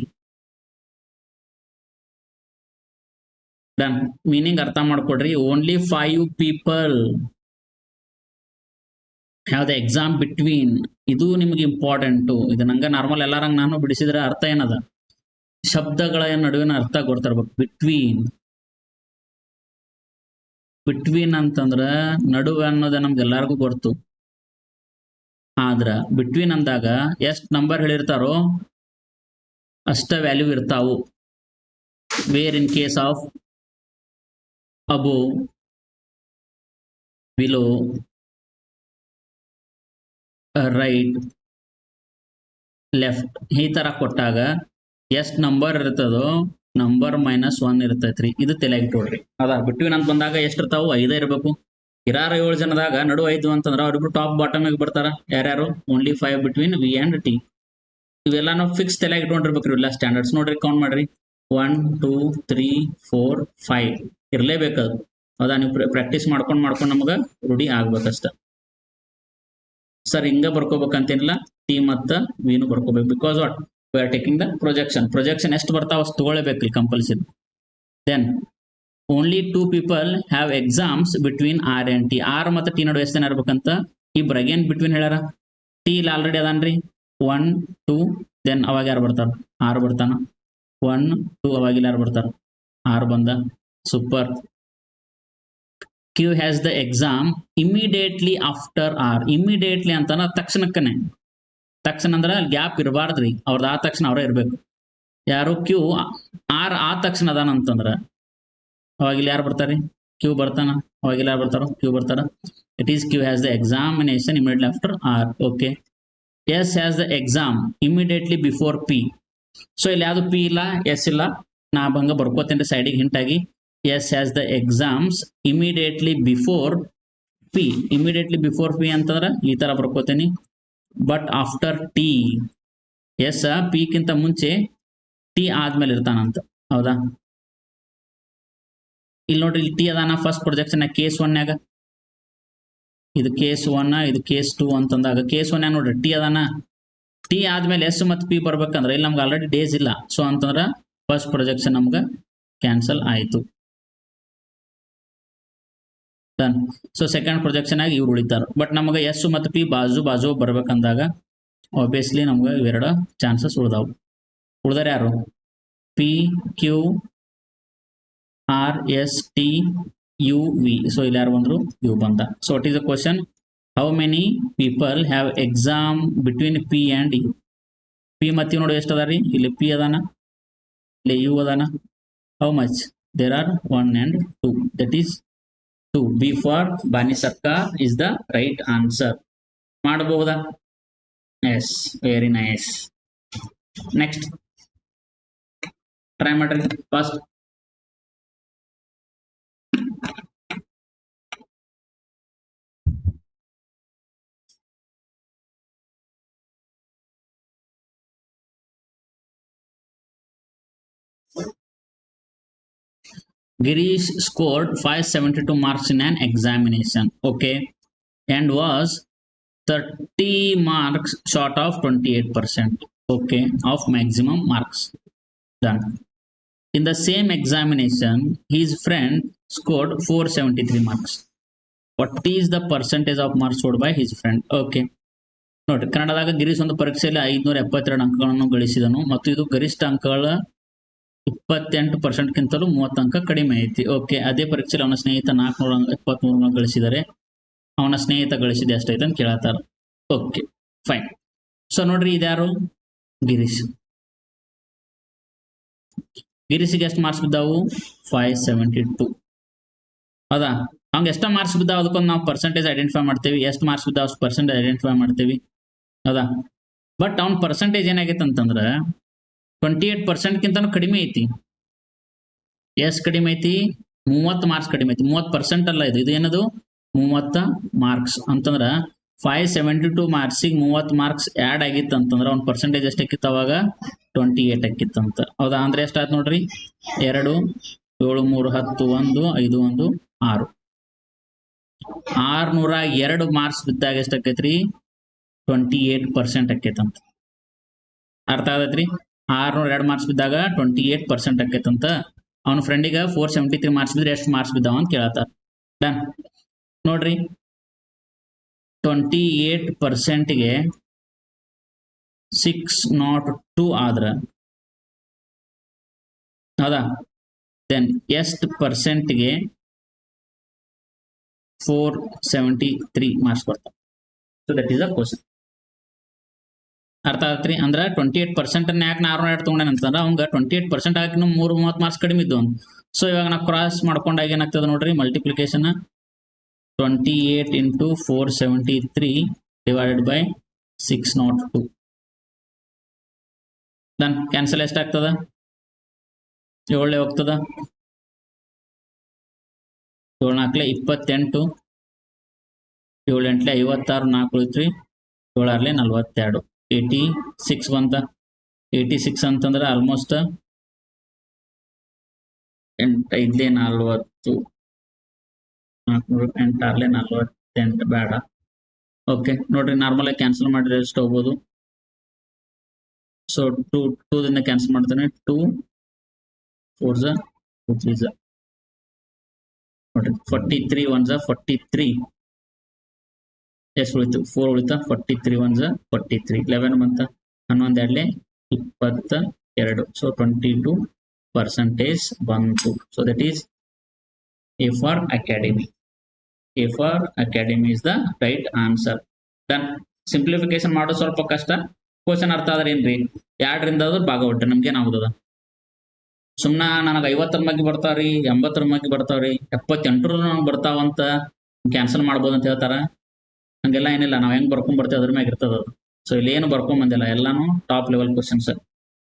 Done. Meaning ಅರ್ಥ ಮಾಡ್ಕೊಡ್ರಿ. Only 5 people have the exam between. ಇದು ನಿಮ್ಗೆ ಇಂಪಾರ್ಟೆಂಟು. ಇದು ನಂಗೆ ನಾರ್ಮಲ್ ಎಲ್ಲಾರಂಗ್ ನಾನು ಬಿಡಿಸಿದ್ರೆ ಅರ್ಥ ಏನದ, ಶಬ್ದಗಳ ನಡುವಿನ ಅರ್ಥ ಗೊತ್ತಿರ್ಬೇಕು. ಬಿಟ್ವೀನ್, ಬಿಟ್ವೀನ್ ಅಂತಂದ್ರ ನಡುವೆ ಅನ್ನೋದ ನಮ್ಗೆಲ್ಲರಿಗೂ ಗೊತ್ತು. ಆದ್ರ ಬಿಟ್ವೀನ್ ಅಂದಾಗ ಎಷ್ಟ್ ನಂಬರ್ ಹೇಳಿರ್ತಾರೋ ಅಷ್ಟ ವ್ಯಾಲ್ಯೂ ಇರ್ತಾವು. Where in case of above, below, right, left ಈ ತರ ಕೊಟ್ಟಾಗ ಎಷ್ಟ್ ನಂಬರ್ ಇರ್ತದೋ ನಂಬರ್ -1 ಇರ್ತೈತ್ರಿ. ಇದು ತಲೆಯಾಗಿಟ್ಕೊಡ್ರಿ. ಅದ ಬಿಟ್ವೀನ್ ಅಂತ ಬಂದಾಗ ಎಷ್ಟ್ ಇರ್ತಾವು? 5 ಇರಬೇಕು. ಇರಾರ 7 ಜನದಾಗ ನಡು 5 ಅಂತಂದ್ರ ಅವ್ರಿಬ್ರು ಟಾಪ್ ಬಾಟಮ್ ಬರ್ತಾರ. ಯಾರ್ಯಾರು? Only 5 between V and T. ಇವೆಲ್ಲ ನಾವು ಫಿಕ್ಸ್ ತಲೆಯಾಗಿ ಇಟ್ಕೊಂಡಿರ್ಬೇಕ್ರಿ. ಇಲ್ಲ ಸ್ಟ್ಯಾಂಡರ್ಡ್ಸ್ ನೋಡ್ರಿ, ಕೌಂಟ್ ಮಾಡ್ರಿ. 1 2 3 4 5 ಇರ್ಲೇಬೇಕದು. ಹೌದಾ? ನೀವು ಪ್ರಾಕ್ಟೀಸ್ ಮಾಡ್ಕೊಂಡು ನಮಗ ರೂಢಿ ಆಗ್ಬೇಕಷ್ಟ. ಸರ್ ಹಿಂಗ ಬರ್ಕೋಬೇಕಂತೇನಿಲ್ಲ, ಟಿ ಮತ್ತ ವಿನು ಬರ್ಕೋಬೇಕು. Because what we are taking the projection ಎಷ್ಟು ಬರ್ತಾವ ಅಷ್ಟು ತಗೊಳ್ಳೇಬೇಕ್ರಿ compulsory. Then only 2 people have exams between R and T. R ಮತ್ತು ಟಿ ನಡುವೆ ಎಷ್ಟು ಜನ ಇರ್ಬೇಕಂತ ಇಬ್ರು ಅಗೇನ್ ಬಿಟ್ವೀನ್ ಹೇಳ್ಯಾರ. ಟಿ ಇಲ್ಲಿ ಆಲ್ರೆಡಿ ಅದಾನ್ರಿ 1 2. ದೆನ್ ಅವಾಗ ಯಾರು ಬರ್ತಾರ? ಆರ್ ಬರ್ತಾನ. 1 2 ಅವಾಗಿಲ್ಲ ಯಾರು ಬರ್ತಾರ? ಆರ್ ಬಂದ. Super. Q has the exam immediately after R. Immediately ಅಂತಾನ ತಕ್ಷಣಕ್ಕನೆ. ತಕ್ಷಣ ಅಂದ್ರೆ ಅಲ್ಲಿ ಗ್ಯಾಪ್ ಇರಬಾರ್ದ್ರಿ. ಅವ್ರದ್ದು ಆದ ತಕ್ಷಣ ಅವರೇ ಇರ್ಬೇಕು. ಯಾರು? ಕ್ಯೂ. ಆರ್ ಆದ ತಕ್ಷಣ ಅದಾನ ಅಂತಂದ್ರ ಅವಾಗಿಲ್ಲ ಯಾರು ಬರ್ತಾರೆ? ಕ್ಯೂ ಬರ್ತಾನ. ಅವಾಗಿಲ್ಲ ಯಾರು ಬರ್ತಾರೋ? ಕ್ಯೂ ಬರ್ತಾರ. It is Q has the examination immediately after R. Okay. S has the exam immediately before P. So ಇಲ್ಲಿ ಯಾವುದು ಪಿ ಇಲ್ಲ, ಎಸ್ ಇಲ್ಲ. ನಾ ಬಂಗ ಬರ್ಕೋತೇನೆ ಸೈಡಿಗೆ ಹಿಂಟಾಗಿ. S has the exams immediately before P. Immediately before P ಅಂತಂದ್ರೆ ಈ ತರ ಬರ್ಕೋತೇನಿ. But after T. S P ಕಿಂತ ಮುಂಚೆ ಟಿ ಆದ್ಮೇಲೆ ಇರ್ತಾನಂತ. ಹೌದಾ? ಇಲ್ಲಿ ನೋಡ್ರಿ, ಇಲ್ಲಿ ಟಿ ಅದಾನ ಫಸ್ಟ್ ಪ್ರೊಜೆಕ್ಷನ್ ಕೇಸ್ 1ನ್ಯಾಗ. ಇದು ಕೇಸ್ 1, ಇದು ಕೇಸ್ 2 ಅಂತಂದಾಗ ಕೇಸ್ 1 ನೋಡ್ರಿ ಟಿ ಅದಾನ. ಟಿ ಆದ್ಮೇಲೆ ಎಸ್ ಮತ್ತು ಪಿ ಬರ್ಬೇಕಂದ್ರೆ ಇಲ್ಲಿ ನಮ್ಗೆ ಆಲ್ರೆಡಿ ಡೇಸ್ ಇಲ್ಲ. ಸೊ ಅಂತಂದ್ರ ಫಸ್ಟ್ ಪ್ರೊಜೆಕ್ಷನ್ ನಮ್ಗೆ ಕ್ಯಾನ್ಸಲ್ ಆಯ್ತು. ಸೊ ಸೆಕೆಂಡ್ ಪ್ರೊಜೆಕ್ಷನ್ ಆಗಿ ಇವ್ರು ಉಳಿತಾರ. ಬಟ್ ನಮಗೆ ಎಸ್ ಮತ್ತು ಪಿ ಬಾಜು ಬರ್ಬೇಕಂದಾಗ ಆಬ್ವಿಯಸ್ಲಿ ನಮ್ಗೆ ಇವೆರಡು ಚಾನ್ಸಸ್ ಉಳ್ದಾವು. ಉಳ್ದಾರ ಯಾರು? P Q R S T U V. So ಇಲ್ಲಿ ಯಾರು ಬಂದ್ರು? ಯು ಬಂದ. So what is the question? How many people have exam between P and U. P ಮತ್ತು ಯು ನೋಡಿ ಎಷ್ಟು ಅದ ರೀ? ಇಲ್ಲಿ ಪಿ ಅದಾನ, ಇಲ್ಲಿ ಯು ಅದಾನ. How much? There are 1 and 2. That is 2. B for ಬಾನಿಸಕ್ಕ ಇಸ್ ದ ರೈಟ್ ಆನ್ಸರ್. ಮಾಡಬಹುದಾ? Yes, very nice. Next try ಮಾಡ್ರಿ first. Girish scored 572 marks in an examination, okay, and was 30 marks short of 28%, okay, of maximum marks. Done. In the same examination, his friend scored 473 marks. What is the percentage of marks scored by his friend? Okay. ನೋಡ್ರಿ, ಕನ್ನಡದಾಗ ಗಿರೀಶ್ ಒಂದು ಪರೀಕ್ಷೆಯಲ್ಲಿ 572 ಅಂಕಗಳನ್ನು ಗಳಿಸಿದನು ಮತ್ತು ಇದು ಗರಿಷ್ಠ ಅಂಕಗಳ 28%ಗಿಂತಲೂ 30 ಅಂಕ ಕಡಿಮೆ ಐತಿ. ಓಕೆ. ಅದೇ ಪರೀಕ್ಷೆಯಲ್ಲಿ ಅವನ ಸ್ನೇಹಿತ 473 ಗಳಿಸಿದರೆ ಅವನ ಸ್ನೇಹಿತ ಗಳಿಸಿದೆ ಎಷ್ಟೈತೆ ಅಂತ ಕೇಳತ್ತಾರ. Okay, fine. ಸೊ ನೋಡ್ರಿ, ಇದ್ಯಾರು? ಗಿರೀಶ್. ಗಿರೀಶಿಗೆ ಎಷ್ಟು ಮಾರ್ಕ್ಸ್ ಬಿದ್ದಾವು? 572. ಹೌದಾ? ಅವ್ಗೆ ಎಷ್ಟು ಮಾರ್ಕ್ಸ್ ಬಿದ್ದಾವ ಅದಕ್ಕೊಂದು ನಾವು ಪರ್ಸೆಂಟೇಜ್ ಐಡೆಂಟಿಫೈ ಮಾಡ್ತೇವೆ. ಎಷ್ಟು ಮಾರ್ಕ್ಸ್ ಬಿದ್ದಾವ ಅಷ್ಟು ಪರ್ಸೆಂಟೇಜ್ ಐಡೆಂಟಿಫೈ ಮಾಡ್ತೇವೆ. ಹೌದಾ? ಬಟ್ ಅವ್ನ ಪರ್ಸೆಂಟೇಜ್ ಏನಾಗೈತೆ ಅಂತಂದ್ರೆ 28%ಗಿಂತ ಕಡಿಮೆ ಐತಿ. ಎಷ್ಟು ಕಡಿಮೆ ಐತಿ? 30 ಮಾರ್ಕ್ಸ್ ಕಡಿಮೆ ಐತಿ. 30% ಅಲ್ಲ ಇದು. ಏನದು? 30 ಮಾರ್ಕ್ಸ್ ಅಂತಂದ್ರೆ 572 ಮಾರ್ಕ್ಸಿಗೆ 30 ಮಾರ್ಕ್ಸ್ ಆ್ಯಡ್ ಆಗಿತ್ತು ಅಂತಂದ್ರೆ ಅವ್ನ ಪರ್ಸೆಂಟೇಜ್ ಎಷ್ಟಾಗಿತ್ತು ಅವಾಗ? 28 ಆಕ್ಕಿತ್ತಂತ. ಹೌದಾ? ಅಂದ್ರೆ ಎಷ್ಟಾಯ್ತು ನೋಡ್ರಿ, 2 7 3 10 1 5 1 6 602 ಮಾರ್ಕ್ಸ್ ಬಿದ್ದಾಗ ಎಷ್ಟಾಕೈತ್ರಿ? 28% ಆಕೈತಂತ. ಅರ್ಥ ಆಗತ್ರಿ? 602 ಮಾರ್ಕ್ಸ್ ಬಿದ್ದಾಗ 28% ಆಕೈತಂತ. ಅವನ ಫ್ರೆಂಡಿಗೆ 473 ಮಾರ್ಕ್ಸ್ ಬಿದ್ರೆ ಎಷ್ಟು ಮಾರ್ಕ್ಸ್ ಬಿದ್ದಾವ ಅಂತ ಕೇಳತ್ತಾರ. ಡನ್. ನೋಡ್ರಿ, 28%ಗೆ 602 ಆದ್ರ ಹೌದಾ? ದೆನ್ ಎಷ್ಟು ಪರ್ಸೆಂಟ್ಗೆ 473 ಮಾರ್ಕ್ಸ್ ಬರ್ತಾವ? So that is the question. ಅರ್ಥ ಆಗತ್ರಿ? ಅಂದ್ರೆ 28% ಯಾಕೆ 602 ತಗೊಂಡೇನೆ ಅಂತಂದ್ರೆ ಅವಂಗ 28% ಹಾಕಿ 30 ಮಾರ್ಕ್ಸ್ ಕಡಿಮೆ ಇದ್ದು. ಸೊ ಇವಾಗ ನಾವು ಕ್ರಾಸ್ ಮಾಡ್ಕೊಂಡಾಗ ಏನಾಗ್ತದೆ ನೋಡ್ರಿ, multiplication 28 into 473 divided by 602. Then cancel ಎಷ್ಟಾಗ್ತದ? 7 ಹೋಗ್ತದ. 7 4 28, 7 8 56, 4 ಉಳಿತ್ರಿ, 7 6 42, 86 ಬಂತ. 86 ಅಂತಂದ್ರೆ ಆಲ್ಮೋಸ್ಟ್ 8 5 40, 4 8 6 48 ಬೇಡ. ಓಕೆ ನೋಡ್ರಿ, ನಾರ್ಮಲ್ ಆಗಿ ಕ್ಯಾನ್ಸಲ್ ಮಾಡಿದ್ರೆ ಎಷ್ಟು ಹೋಗ್ಬೋದು? ಸೊ 2 ದಿಂದ ಕ್ಯಾನ್ಸಲ್ ಮಾಡ್ತಾನೆ. 2 4 2 3 ನೋಡ್ರಿ, 43 1 43. ಎಷ್ಟು ಉಳಿತು? 4 ಉಳಿತಾ. 43 1 43, 11 ಬಂತ. 11 2 22. ಸೊ 22% ಬಂತು. So that is A for academy. A for academy is the right answer. Then simplification ಮಾಡೋದು ಸ್ವಲ್ಪ ಕಷ್ಟ. ಕ್ವಶನ್ ಅರ್ಥ ಆದ್ರೆ ಏನ್ರಿ, 2 ರಿಂದ ಭಾಗ ಒಟ್ಟು ನಮ್ಗೆ ಏನಾಗುತ್ತದ? ಸುಮ್ಮನೆ ನನಗೆ 50 ಬಗ್ಗೆ ಬರ್ತಾವ್ರಿ, 80 ಬಗ್ಗೆ ಬರ್ತಾವ್ರಿ, 78 ಬರ್ತಾವಂತ ಕ್ಯಾನ್ಸಲ್ ಮಾಡ್ಬೋದು ಅಂತ ಹೇಳ್ತಾರ. ಹಂಗೆಲ್ಲ ಏನಿಲ್ಲ, ನಾವ್ ಹೆಂಗ್ ಬರ್ಕೊಂಡ್ ಬರ್ತೀವಿ ಅದ್ರ ಮ್ಯಾಗ ಇರ್ತದ. ಸೊ ಇಲ್ಲಿ ಏನು ಬರ್ಕೊಂಡ್ ಬಂದಿಲ್ಲ, ಎಲ್ಲಾನು ಟಾಪ್ ಲೆವೆಲ್ ಕ್ವಶನ್ಸ್.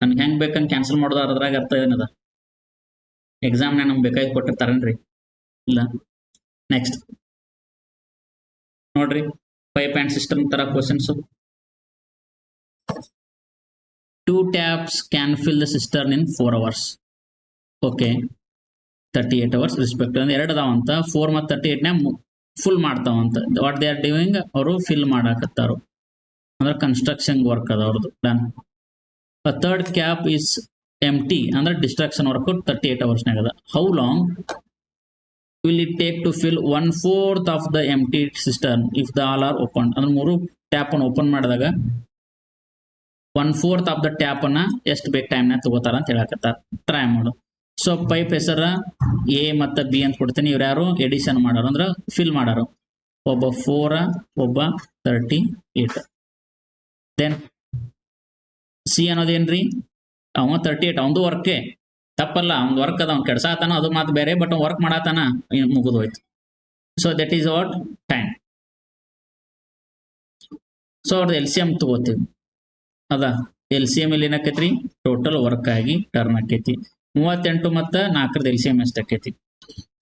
ನನ್ಗೆ ಹೆಂಗ್ ಬೇಕಂತ ಕ್ಯಾನ್ಸಲ್ ಮಾಡೋದು ಅದ್ರಾಗ ಅರ್ಥ ಏನದ? ಎಕ್ಸಾಮ್ನ ನಮ್ಗೆ ಬೇಕಾಗಿ ಕೊಟ್ಟಿರ್ತಾರೇನ್ರಿ? ಇಲ್ಲ. ನೆಕ್ಸ್ಟ್ ನೋಡ್ರಿ, ಪೈಪ್ ಅಂಡ್ ಸಿಸ್ಟಮ್ ತರ questions. 2 taps can fill the cistern in 4 hours. Okay, 38 hours respect. ಅಂದ್ರೆ 2 ಅದಾವಂತ, 4 ಮತ್ತು 38 ಫುಲ್ ಮಾಡ್ತಾವಂತ. What they are doing? ಅವರು ಫಿಲ್ ಮಾಡಾಕತ್ತಾರು. ಅಂದ್ರೆ ಕನ್ಸ್ಟ್ರಕ್ಷನ್ ವರ್ಕ್ ಅದ ಅವ್ರದ್ದು. Done. Third cap is empty, ಅಂದ್ರೆ ಡಿಸ್ಟ್ರಕ್ಷನ್ ವರ್ಕ್ 38 hours ಆಗದ. How long will it take to fill 1/4 of the empty cistern if the all are opened? ಅಂದ್ರೆ 3 tap ಅನ್ನು open ಮಾಡಿದಾಗ 1/4 of the ಟ್ಯಾಪ್ ಅನ್ನ ಎಷ್ಟು ಬೇಕು ಟೈಮ್ ನ ತಗೋತಾರ ಅಂತ ಹೇಳಕತ್ತಾರ. ಟ್ರೈ ಮಾಡು. ಸೊ ಪೈಪ್ ಹೆಸರ ಎ ಮತ್ತು ಬಿ ಅಂತ ಕೊಡ್ತೀನಿ. ಇವ್ರು ಯಾರು? ಎಡಿಷನ್ ಮಾಡೋರು, ಅಂದ್ರೆ ಫಿಲ್ ಮಾಡೋರು. ಒಬ್ಬ 4, ಒಬ್ಬ 38. ದೆನ್ ಸಿ ಅನ್ನೋದೇನ್ರಿ? ಅವ 38, ಅವಂದು ವರ್ಕೆ ತಪ್ಪಲ್ಲ, ಅವ್ನ ವರ್ಕ್ ಅದ, ಅವ್ನು ಕೆಡ್ಸಾತಾನ, ಅದು ಮಾತು ಬೇರೆ. ಬಟ್ ಅವ್ನು ವರ್ಕ್ ಮಾಡಾತಾನ, ಮುಗಿದೋಯ್ತು. So that is what time. So ಅವ್ರದ್ದು LCM ತಗೋತೀವಿ. ಅದಾ LCM ಇಲ್ಲಿ ಏನಾಕೈತ್ರಿ? ಟೋಟಲ್ ವರ್ಕ್ ಆಗಿ ಟರ್ನ್ ಆಕೈತಿ. 38 ಮತ್ತು 4 LCM ಎಷ್ಟು ಆಕೈತಿ?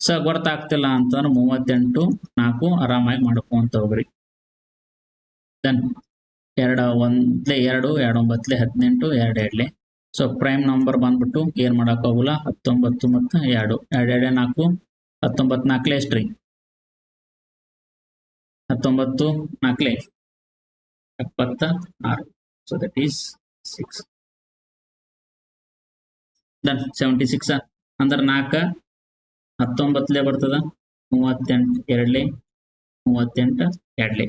ಸೊ ಗೊತ್ತಾಗ್ತಿಲ್ಲ ಅಂತಂದ್ರೆ 38 4 ಆರಾಮಾಗಿ ಮಾಡ್ಕೊಂತ ಹೋಗ್ರಿ. ದೆನ್ 2 1 2 2 9 18 2 2. ಸೊ ಪ್ರೈಮ್ ನಂಬರ್ ಬಂದ್ಬಿಟ್ಟು ಏನ್ ಮಾಡಕ್ ಹೋಗಲ್ಲ. 19 ಮತ್ತು 2 2 4 19 4 ಎಷ್ಟ್ರಿ? 19 4 76. So that is 6. ಡನ್. 76 ಅಂದ್ರೆ 4 19 ಬರ್ತದ. 38 2 38 2.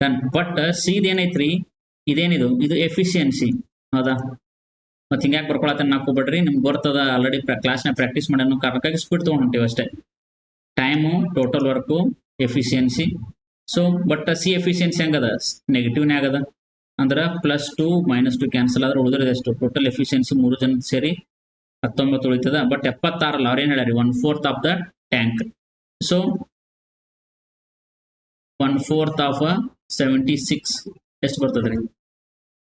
ಡನ್. ಬಟ್ ಸಿ ಇದೇನೈತ್ರಿ? ಇದೇನಿದು? ಇದು ಎಫಿಷಿಯನ್ಸಿ. ಹೌದಾ? ಮತ್ತೆ ಹಿಂಗ್ಯಾಕೆ ಬರ್ಕೊಳತ್ತ ಹಾಕೋಬೇಡ್ರಿ, ನಿಮ್ಗೆ ಬರ್ತದ. ಆಲ್ರೆಡಿ ಕ್ಲಾಸ್ನ ಪ್ರಾಕ್ಟೀಸ್ ಮಾಡೋ ಕಾರಣಕ್ಕಾಗಿ ಸ್ಪೀಡ್ ತೊಗೊಂಡು ಹೊಂಟಿವಿ ಅಷ್ಟೇ. Time, total work, efficiency. So but C efficiency ಹೆಂಗದ? ನೆಗೆಟಿವ್ನೇ ಆಗದ. ಅಂದ್ರೆ +2 -2 ಕ್ಯಾನ್ಸಲ್ ಆದ್ರೆ ಉಳಿದ್ರದ್ದು ಎಷ್ಟು? ಟೋಟಲ್ ಎಫಿಷಿಯನ್ಸಿ 3 ಜನ ಸೇರಿ 19 ಉಳಿತದ. ಬಟ್ 76 ಅಲ್ಲ, ಅವ್ರೇನು ಹೇಳ್ಯಾರಿ? 1/4 of the tank. So 1/4 of 76 ಎಷ್ಟು ಬರ್ತದ್ರಿ?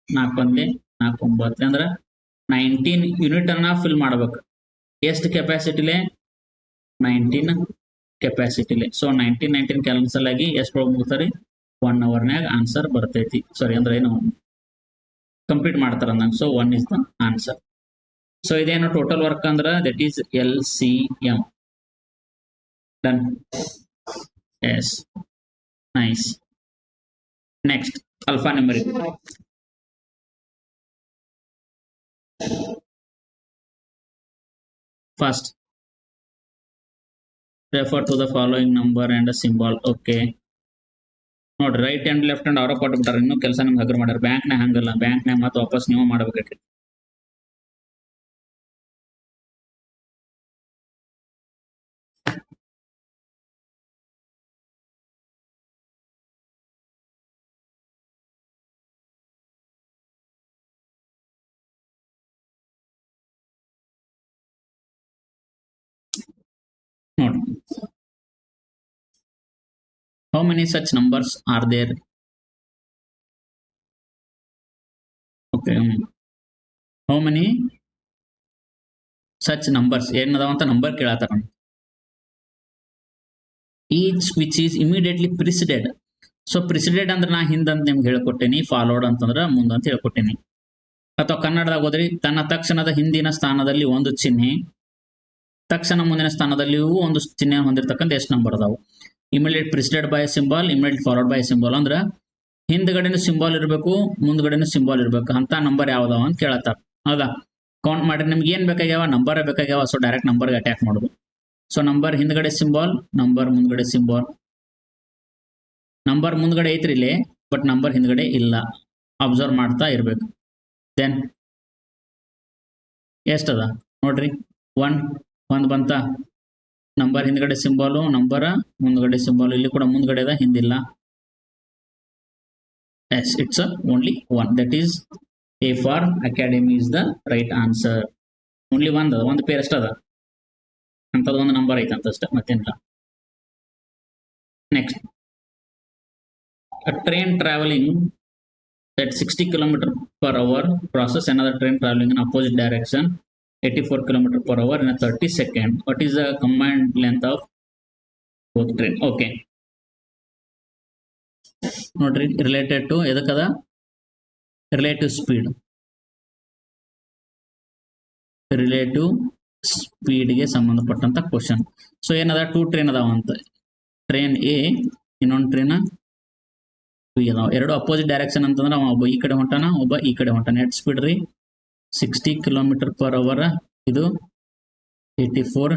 4 1 4 9 ಅಂದ್ರೆ 19 ಯೂನಿಟ್ ಅನ್ನ ಫಿಲ್ ಮಾಡ್ಬೇಕು. ಎಷ್ಟು ಕೆಪಾಸಿಟಿಲೆ? 19 ಕೆಪಾಸಿಟಿಲೆ. ಸೊ 19 ಕ್ಯಾನ್ಸಲ್ ಆಗಿ ಎಷ್ಟು ಮುಗ್ತಾರೆ? 1 ಅವರ್ನಾಗ ಆನ್ಸರ್ ಬರ್ತೈತಿ. ಸಾರಿ, ಅಂದ್ರೆ ಏನು ಕಂಪ್ಲೀಟ್ ಮಾಡ್ತಾರ ಅಂದಂಗೆ. So 1 is the answer. So ಇದೇನು ಟೋಟಲ್ ವರ್ಕ್ ಅಂದ್ರೆ that is LCM. Done. Yes, nice. Next alpha numeric. First, refer to the following number and a symbol. Okay. ನೋಡ್ರಿ, ರೈಟ್ ಹ್ಯಾಂಡ್ ಲೆಫ್ಟ್ ಹ್ಯಾಂಡ್ ಅವರ ಕೊಟ್ಬಿಟ್ಟಾರ. ಇನ್ನೂ ಕೆಲಸ ನಿಮ್ಗೆ ಹಗರ್ ಮಾಡ್ಯಾರ. ಬ್ಯಾಂಕ್ನಾಗ ಹಂಗಲ್ಲ, ಬ್ಯಾಂಕ್ನಾಗ ಮತ್ತೆ ವಾಪಸ್ ನೀವು ಮಾಡ್ಬೇಕೈತಿ. ನೋಡಿ, how many such numbers are there? Okay. How many such numbers? ಏನದಾವಂತ ನಂಬರ್ ಕೇಳತ್ತಾರ. Each which is immediately preceded. So preceded ಅಂದ್ರೆ ನಾ ಹಿಂದಂತ ನಿಮ್ಗೆ ಹೇಳ್ಕೊಟ್ಟೇನಿ, ಫಾಲೋಡ್ ಅಂತಂದ್ರೆ ಮುಂದಂತ ಹೇಳ್ಕೊಟ್ಟೇನಿ. ಅಥವಾ ಕನ್ನಡದಾಗ ಹೋದ್ರಿ, ತನ್ನ ತಕ್ಷಣದ ಹಿಂದಿನ ಸ್ಥಾನದಲ್ಲಿ ಒಂದು ಚಿಹ್ನೆ, ತಕ್ಷಣ ಮುಂದಿನ ಸ್ಥಾನದಲ್ಲಿಯೂ ಒಂದು ಚಿಹ್ನೆ ಹೊಂದಿರತಕ್ಕಂಥ ಎಷ್ಟು ನಂಬರ್ ಅದಾವು. Immediate preceded by symbol, immediate followed by symbol ಅಂದ್ರೆ ಹಿಂದ್ಗಡೆನೂ ಸಿಂಬಾಲ್ ಇರಬೇಕು, ಮುಂದ್ಗಡೆನೂ ಸಿಂಬಾಲ್ ಇರಬೇಕು. ಅಂತ ನಂಬರ್ ಯಾವ್ದಾವ ಅಂತ ಕೇಳತ್ತಾರ. ಹೌದಾ? ಕೌಂಟ್ ಮಾಡಿ ನಿಮ್ಗೆ ಏನ್ ಬೇಕಾಗ್ಯಾವ, ನಂಬರ್ ಬೇಕಾಗ್ಯಾವ. ಸೊ ಡೈರೆಕ್ಟ್ ನಂಬರ್ಗೆ ಅಟ್ಯಾಕ್ ಮಾಡೋದು. ಸೊ ನಂಬರ್ ಹಿಂದ್ಗಡೆ ಸಿಂಬಾಲ್, ನಂಬರ್ ಮುಂದ್ಗಡೆ ಸಿಂಬಾಲ್. ನಂಬರ್ ಮುಂದ್ಗಡೆ ಐತ್ರಿ ಇಲ್ಲಿ, ಬಟ್ ನಂಬರ್ ಹಿಂದ್ಗಡೆ ಇಲ್ಲ. ಅಬ್ಸರ್ವ್ ಮಾಡ್ತಾ ಇರ್ಬೇಕು. ದೆನ್ ಎಷ್ಟದ ನೋಡ್ರಿ, 1 ಬಂತ. ನಂಬರ್ ಹಿಂದ್ಗಡೆ ಸಿಂಬಾಲು, ನಂಬರ್ ಮುಂದ್ಗಡೆ ಸಿಂಬಾಲು. ಇಲ್ಲಿ ಕೂಡ ಮುಂದ್ಗಡೆ ಅದ, ಹಿಂದಿಲ್ಲ. Yes, it's only 1. That is A for academy is the right answer. Only ಒಂದು ಪೇರ್ ಅಷ್ಟ ಅದ, ಅಂತದ ಒಂದು ನಂಬರ್ ಐತೆ ಅಂತಷ್ಟ, ಮತ್ತೇನಿಲ್ಲ. Next, a train traveling at 60 km/h crosses another train traveling in opposite direction 84 km/h in a 30 seconds. What is the combined length of both train? Okay. ನೋಡ್ರಿ, related to ಎದಕ್ಕದ, relative speed. Relative ಸ್ಪೀಡ್ಗೆ ಸಂಬಂಧಪಟ್ಟಂತ question. So ಏನದ, 2 train ಅದಾವ ಅಂತ. Train A, ಇನ್ನೊಂದು train B ಅದಾವ. ಎರಡು ಅಪೋಸಿಟ್ ಡೈರೆಕ್ಷನ್ ಅಂತಂದ್ರೆ ಅವ ಒಬ್ಬ ಈ ಕಡೆ ಹೊಂಟಾನ, ಒಬ್ಬ ಈ ಕಡೆ ಹೊಂಟಾನ. ನೆಟ್ ಸ್ಪೀಡ್ ರೀ 60 km/h. ಇದು 84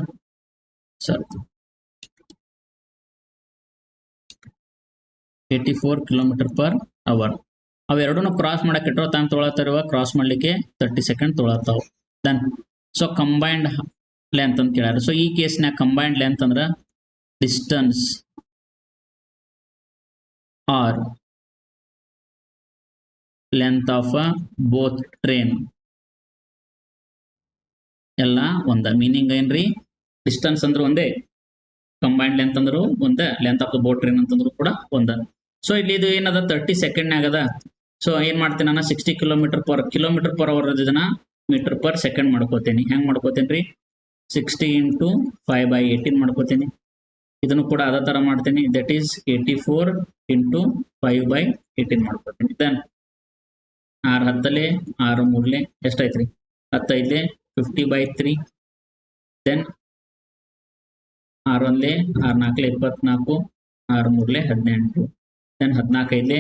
km/h. ಅವೆರಡೂ ಕ್ರಾಸ್ ಮಾಡಕ್ಕೆ ಎಷ್ಟೋ ಟೈಮ್ ತೊಗೊಳತ್ತಾರ, ಕ್ರಾಸ್ ಮಾಡ್ಲಿಕ್ಕೆ 30 ಸೆಕೆಂಡ್ ತೊಗೊಳತ್ತಾವ. ದೆನ್ ಸೊ ಕಂಬೈನ್ಡ್ ಲೆಂತ್ ಅಂತ ಕೇಳ್ಯಾರ. ಸೊ ಈ ಕೇಸ್ನ್ಯಾಗ ಕಂಬೈನ್ಡ್ ಲೆಂತ್ ಅಂದ್ರೆ distance or length of both train ಎಲ್ಲ ಒಂದ. ಮೀನಿಂಗ್ ಏನ್ರಿ, ಡಿಸ್ಟನ್ಸ್ ಅಂದ್ರೆ ಒಂದೇ, ಕಂಬೈನ್ಡ್ ಲೆಂತ್ ಅಂದ್ರು ಒಂದೇ, length of the boat train ಅಂತಂದ್ರು ಕೂಡ ಒಂದ. ಸೊ ಇಲ್ಲಿ ಇದು ಏನದ 30 ಸೆಕೆಂಡ್ನಾಗ ಅದ. ಸೊ ಏನ್ ಮಾಡ್ತೀನಿ ನಾನು, 60 km/h ಇದನ್ನ m/s ಮಾಡ್ಕೋತೀನಿ. ಹೆಂಗ್ ಮಾಡ್ಕೋತೇನ್ರಿ, 60 × 5/18 ಮಾಡ್ಕೋತೀನಿ. ಇದನ್ನು ಕೂಡ ಅದೇ ತರ ಮಾಡ್ತೀನಿ. ದಟ್ ಈಸ್ 84 × 5/18 ಮಾಡ್ಕೋತೀನಿ. ದೆನ್ 6 10 6 3 ಎಷ್ಟೈತ್ರಿ, 10 5 50/3. ದೆನ್ 6 1 6 4 24, 6 3 18. ದೆನ್ 14 5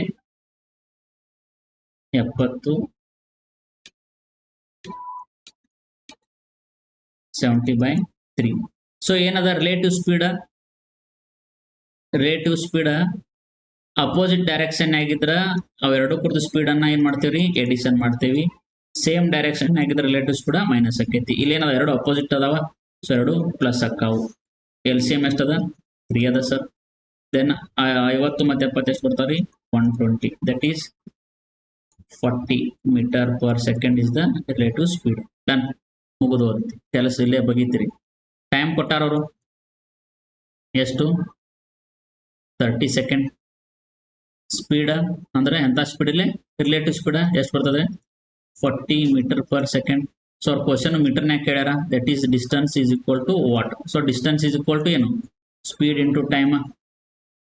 70, 70/3. ಸೊ ಏನದ ರಿಲೇಟಿವ್ ಸ್ಪೀಡ್ ಅಪೋಸಿಟ್ ಡೈರೆಕ್ಷನ್ ಆಗಿದ್ರ ಅವೆರಡು ಕುರಿತು ಸ್ಪೀಡ್ ಅನ್ನ ಏನ್ ಮಾಡ್ತೀವ್ರಿ, ಎಡಿಷನ್ ಮಾಡ್ತೀವಿ. ಸೇಮ್ ಡೈರೆಕ್ಷನ್ ಆಗಿದ್ರೆ ರಿಲೇಟಿವ್ ಸ್ಪೀಡ್ ಮೈನಸ್ ಆಕೈತಿ. ಇಲ್ಲೇನದ ಎರಡು ಅಪೋಸಿಟ್ ಅದಾವ, ಸೊ ಎರಡು ಪ್ಲಸ್ ಅಕ್ಕಾವು. LCM ಎಷ್ಟದ, 3 ಅದ ಸರ್. ದೆನ್ 50 ಮತ್ತು 70 ಎಷ್ಟು ಬರ್ತಾವ್ರಿ, 120. That is 40 m/s is the relative speed. Done, ಮುಗಿದು ಹೋಗುತ್ತೆ ಕೆಲಸ. ಇಲ್ಲೇ ಬಗೀತಿರಿ. ಟೈಮ್ ಕೊಟ್ಟಾರವರು ಎಷ್ಟು, 30 ಸೆಕೆಂಡ್. ಸ್ಪೀಡ್ ಅಂದ್ರೆ ಎಂತ ಸ್ಪೀಡ್, ಇಲ್ಲಿ ರಿಲೇಟಿವ್ ಸ್ಪೀಡ್ ಎಷ್ಟು ಬರ್ತದೆ, 40 m/s. ಸೊ ಅವ್ರ ಕ್ವಶನ್ ಮೀಟರ್ನಾಗ ಕೇಳ್ಯಾರ. That is distance is equal to what. So distance is equal to ಏನು, ಸ್ಪೀಡ್ ಇಂಟು ಟೈಮ್.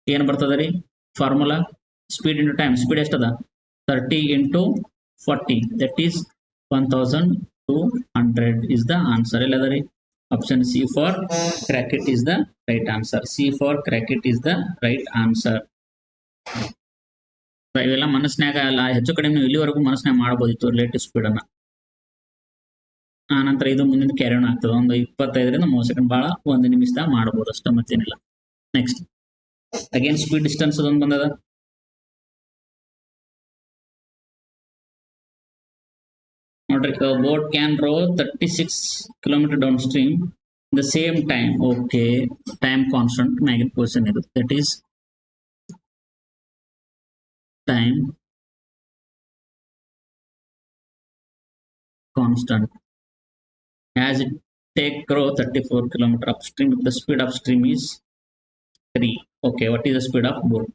ಏನು ಬರ್ತದೆ ರೀ formula, speed into time. Speed ಎಷ್ಟದ, 30 × 40. That is 1200 is the answer. Illadari option C for Crackit is the right answer. C for Crackit is the right answer. ಇವೆಲ್ಲ ಮನಸ್ಸಿನಾಗ ಅಲ್ಲ, ಹೆಚ್ಚು ಕಡಿಮೆ ನೀವು ಇಲ್ಲಿವರೆಗೂ ಮನಸ್ಸಿನಾಗ ಮಾಡ್ಬೋದಿತ್ತು ರಿಲೇಟಿವ್ ಸ್ಪೀಡ್ ಅನ್ನ. ಆ ನಂತರ ಇದು ಮುಂದಿನ ಕ್ಯಾರಿ ಆನ್ ಆಗ್ತದೆ. ಒಂದು 25ರಿಂದ 30 ಸೆಕೆಂಡ್, ಭಾಳ 1 ನಿಮಿಷದಾಗ ಮಾಡ್ಬೋದು ಅಷ್ಟ, ಮತ್ತೇನಿಲ್ಲ. ನೆಕ್ಸ್ಟ್ ಅಗೇನ್ ಸ್ಪೀಡ್ ಡಿಸ್ಟೆನ್ಸ್ ಅದೊಂದು ಬಂದದ. ನೋಡ್ರಿ, boat can row 36 kilometre downstream the same time. Okay, time constant ಮ್ಯಾಗಿನ ಕ್ವಶನ್ ಇದು. That is time constant as it take row 34 km upstream if the speed upstream is 3. Okay, what is the speed of boat?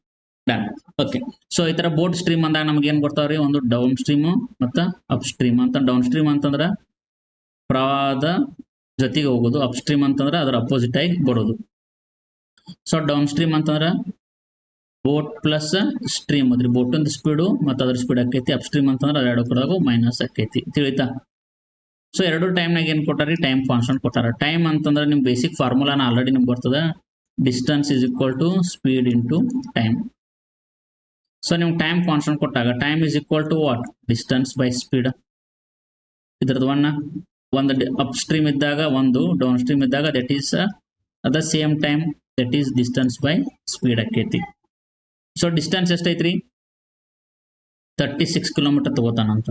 Done. Okay, so ಈ ತರ boat stream ಅಂದಾಗ ನಮ್ಗೆ ಏನ್ ಬರ್ತಾವ್ರಿ, ಒಂದು down stream ಮತ್ತು up stream ಅಂತ. Down stream ಅಂತಂದ್ರೆ ಪ್ರವಾಹದ ಜೊತೆಗೆ ಹೋಗೋದು, ಅಪ್ ಸ್ಟ್ರೀಮ್ ಅಂತಂದ್ರೆ ಅದರ ಅಪೋಸಿಟ್ ಆಗಿ ಬರೋದು. ಸೊ ಡೌನ್ ಸ್ಟ್ರೀಮ್ ಅಂತಂದ್ರೆ ಬೋಟ್ ಪ್ಲಸ್ ಸ್ಟ್ರೀಮ್ ಅದ್ರಿ, ಬೋಟಿಂದ ಸ್ಪೀಡು ಮತ್ತು ಅದ್ರ ಸ್ಪೀಡ್ ಆಕೈತಿ. ಅಪ್ ಸ್ಟ್ರೀಮ್ ಅಂತಂದ್ರೆ ಎರಡು ಕಡೆಗೂ ಮೈನಸ್ ಆಕೈತಿ, ತಿಳಿತಾ? ಸೊ ಎರಡು ಟೈಮ್ನಾಗ ಏನು ಕೊಟ್ಟಾರಿ, ಟೈಮ್ ಕಾನ್ಸ್ಟಂಟ್ ಕೊಟ್ಟಾರ. ಟೈಮ್ ಅಂತಂದ್ರೆ ನಿಮ್ ಬೇಸಿಕ್ ಫಾರ್ಮುಲಾನ ಆಲ್ರೆಡಿ ನಿಮ್ಗೆ ಬರ್ತದೆ, distance is equal to speed into time. So ನಿಮ್ಗೆ ಟೈಮ್ ಕಾನ್ಸ್ಟಂಟ್ ಕೊಟ್ಟಾಗ time is equal to what, distance by speed. ಇದ್ರದ್ದು ಒಂದು ಅಪ್ ಸ್ಟ್ರೀಮ್ ಇದ್ದಾಗ, ಒಂದು ಡೌನ್ ಸ್ಟ್ರೀಮ್ ಇದ್ದಾಗ, that is at the same time that is distance by speed ಆಕೈತಿ. So distance ಎಷ್ಟೈತ್ರಿ, 36 kilometre ತಗೋತಾನಂತ.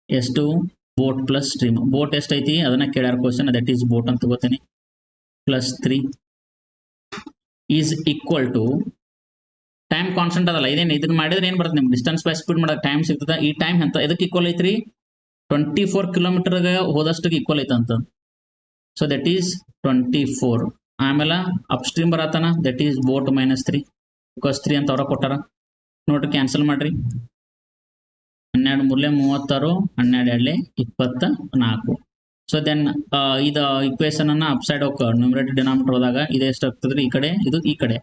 ಎಷ್ಟು, ಬೋಟ್ ಪ್ಲಸ್ ಸ್ಟ್ರೀಮ್. ಬೋಟ್ ಎಷ್ಟೈತಿ ಅದನ್ನ ಕೇಳ್ಯಾರ ಕ್ವಶನ್, ದಟ್ ಈಸ್ ಬೋಟ್ ಅಂತ ತಗೋತೀನಿ, plus 3 is equal to time constant ಅದಲ್ಲ. ಇದೇನು ಇದನ್ನ ಮಾಡಿದ್ರೆ ಏನು ಬರುತ್ತೆ ನಿಮ್ಗೆ, ಡಿಸ್ಟೆನ್ಸ್ ಬೈ ಸ್ಪೀಡ್ ಮಾಡೋಕೆ ಟೈಮ್ ಸಿಗ್ತದೆ. ಈ ಟೈಮ್ ಅಂತ ಇದಕ್ಕೆ ಈಕ್ವಲ್ ಐತ್ರಿ, 24 ಕಿಲೋಮೀಟರ್ಗೆ ಹೋದಷ್ಟಕ್ಕೆ ಈಕ್ವಲ್ ಐತಂತ. So that is 24. ಆಮೇಲೆ ಅಪ್ ಸ್ಟ್ರೀಮ್ ಬರತ್ತಾನ, that is boat minus 3 because 3 ಅಂತ ಅವ್ರ ಕೊಟ್ಟಾರ. ನೋಡ್ರಿ, ಕ್ಯಾನ್ಸಲ್ ಮಾಡ್ರಿ. 12 ಮೂರ್ಲೆ 36, 12 ಎರಡ್ಲೆ 24. ಸೊ ದೆನ್ ಇದು ಇಕ್ವೇಶನ್ ಅನ್ನ ಅಪ್ ಸೈಡ್ ಹೋಗ ನ್ಯೂಮರೇಟರ್ ಡಿನಾಮಿನೇಟರ್ ಹೋದಾಗ ಇದು ಎಷ್ಟು ಆಗ್ತದ್ರಿ, ಈ ಕಡೆ ಇದು ಈ ಕಡೆ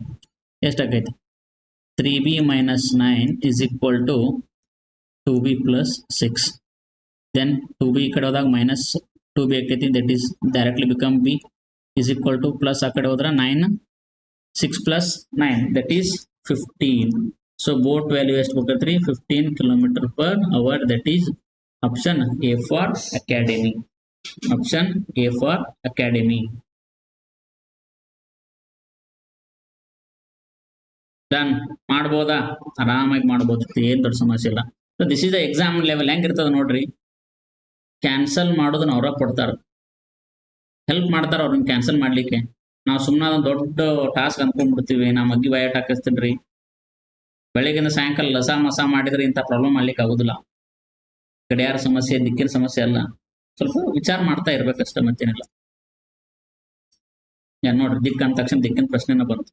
ಎಷ್ಟಾಗೈತಿ, 3b minus 9 is equal to 2b plus 6. Then 2b ಈ ಕಡೆ ಹೋದಾಗ ಮೈನಸ್ 2b ಆಕೈತಿ, that is directly become b is equal to plus ಆ ಕಡೆ ಹೋದ್ರೆ 9, 6 plus 9 that is 15. So boat value ಎಷ್ಟು ಬರ್ತೈತ್ರಿ, 15 kilometre per hour. That is option A for academy. Option A for academy. Done. ಮಾಡ್ಬೋದಾ, ಆರಾಮಾಗಿ ಮಾಡ್ಬೋದು, ಏನ್ ದೊಡ್ಡ ಸಮಸ್ಯೆ ಇಲ್ಲ. So this is the exam level. ಹೆಂಗಿರ್ತದ ನೋಡ್ರಿ, ಕ್ಯಾನ್ಸಲ್ ಮಾಡೋದನ್ನ ಅವ್ರ ಕೊಡ್ತಾರ, ಹೆಲ್ಪ್ ಮಾಡ್ತಾರ ಅವ್ರನ್ನ ಕ್ಯಾನ್ಸಲ್ ಮಾಡ್ಲಿಕ್ಕೆ. ನಾವು ಸುಮ್ಮನೆ ದೊಡ್ಡ ಟಾಸ್ಕ್ ಅನ್ಕೊಂಡ್ಬಿಡ್ತೀವಿ, ನಾ ಮಗ್ಗಿ ಬಯೋಟ್ ಹಾಕಿಸ್ತೀನಿ, ಬೆಳಗಿನ ಸಾಯಂಕಾಲ ಲಸ ಮಸ ಮಾಡಿದ್ರೆ ಇಂಥ ಪ್ರಾಬ್ಲಮ್ ಮಾಡ್ಲಿಕ್ಕೆ ಆಗೋದಿಲ್ಲ. ಗಡಿಯಾರ ಸಮಸ್ಯೆ, ದಿಕ್ಕಿನ ಸಮಸ್ಯೆ ಅಲ್ಲ, ಸ್ವಲ್ಪ ವಿಚಾರ ಮಾಡ್ತಾ ಇರ್ಬೇಕಷ್ಟೇ, ಮತ್ತೇನಿಲ್ಲ. ನೋಡ್ರಿ, ದಿಕ್ಕ ಅಂದ ತಕ್ಷಣ ದಿಕ್ಕಿನ ಪ್ರಶ್ನೆನ ಬಂತು.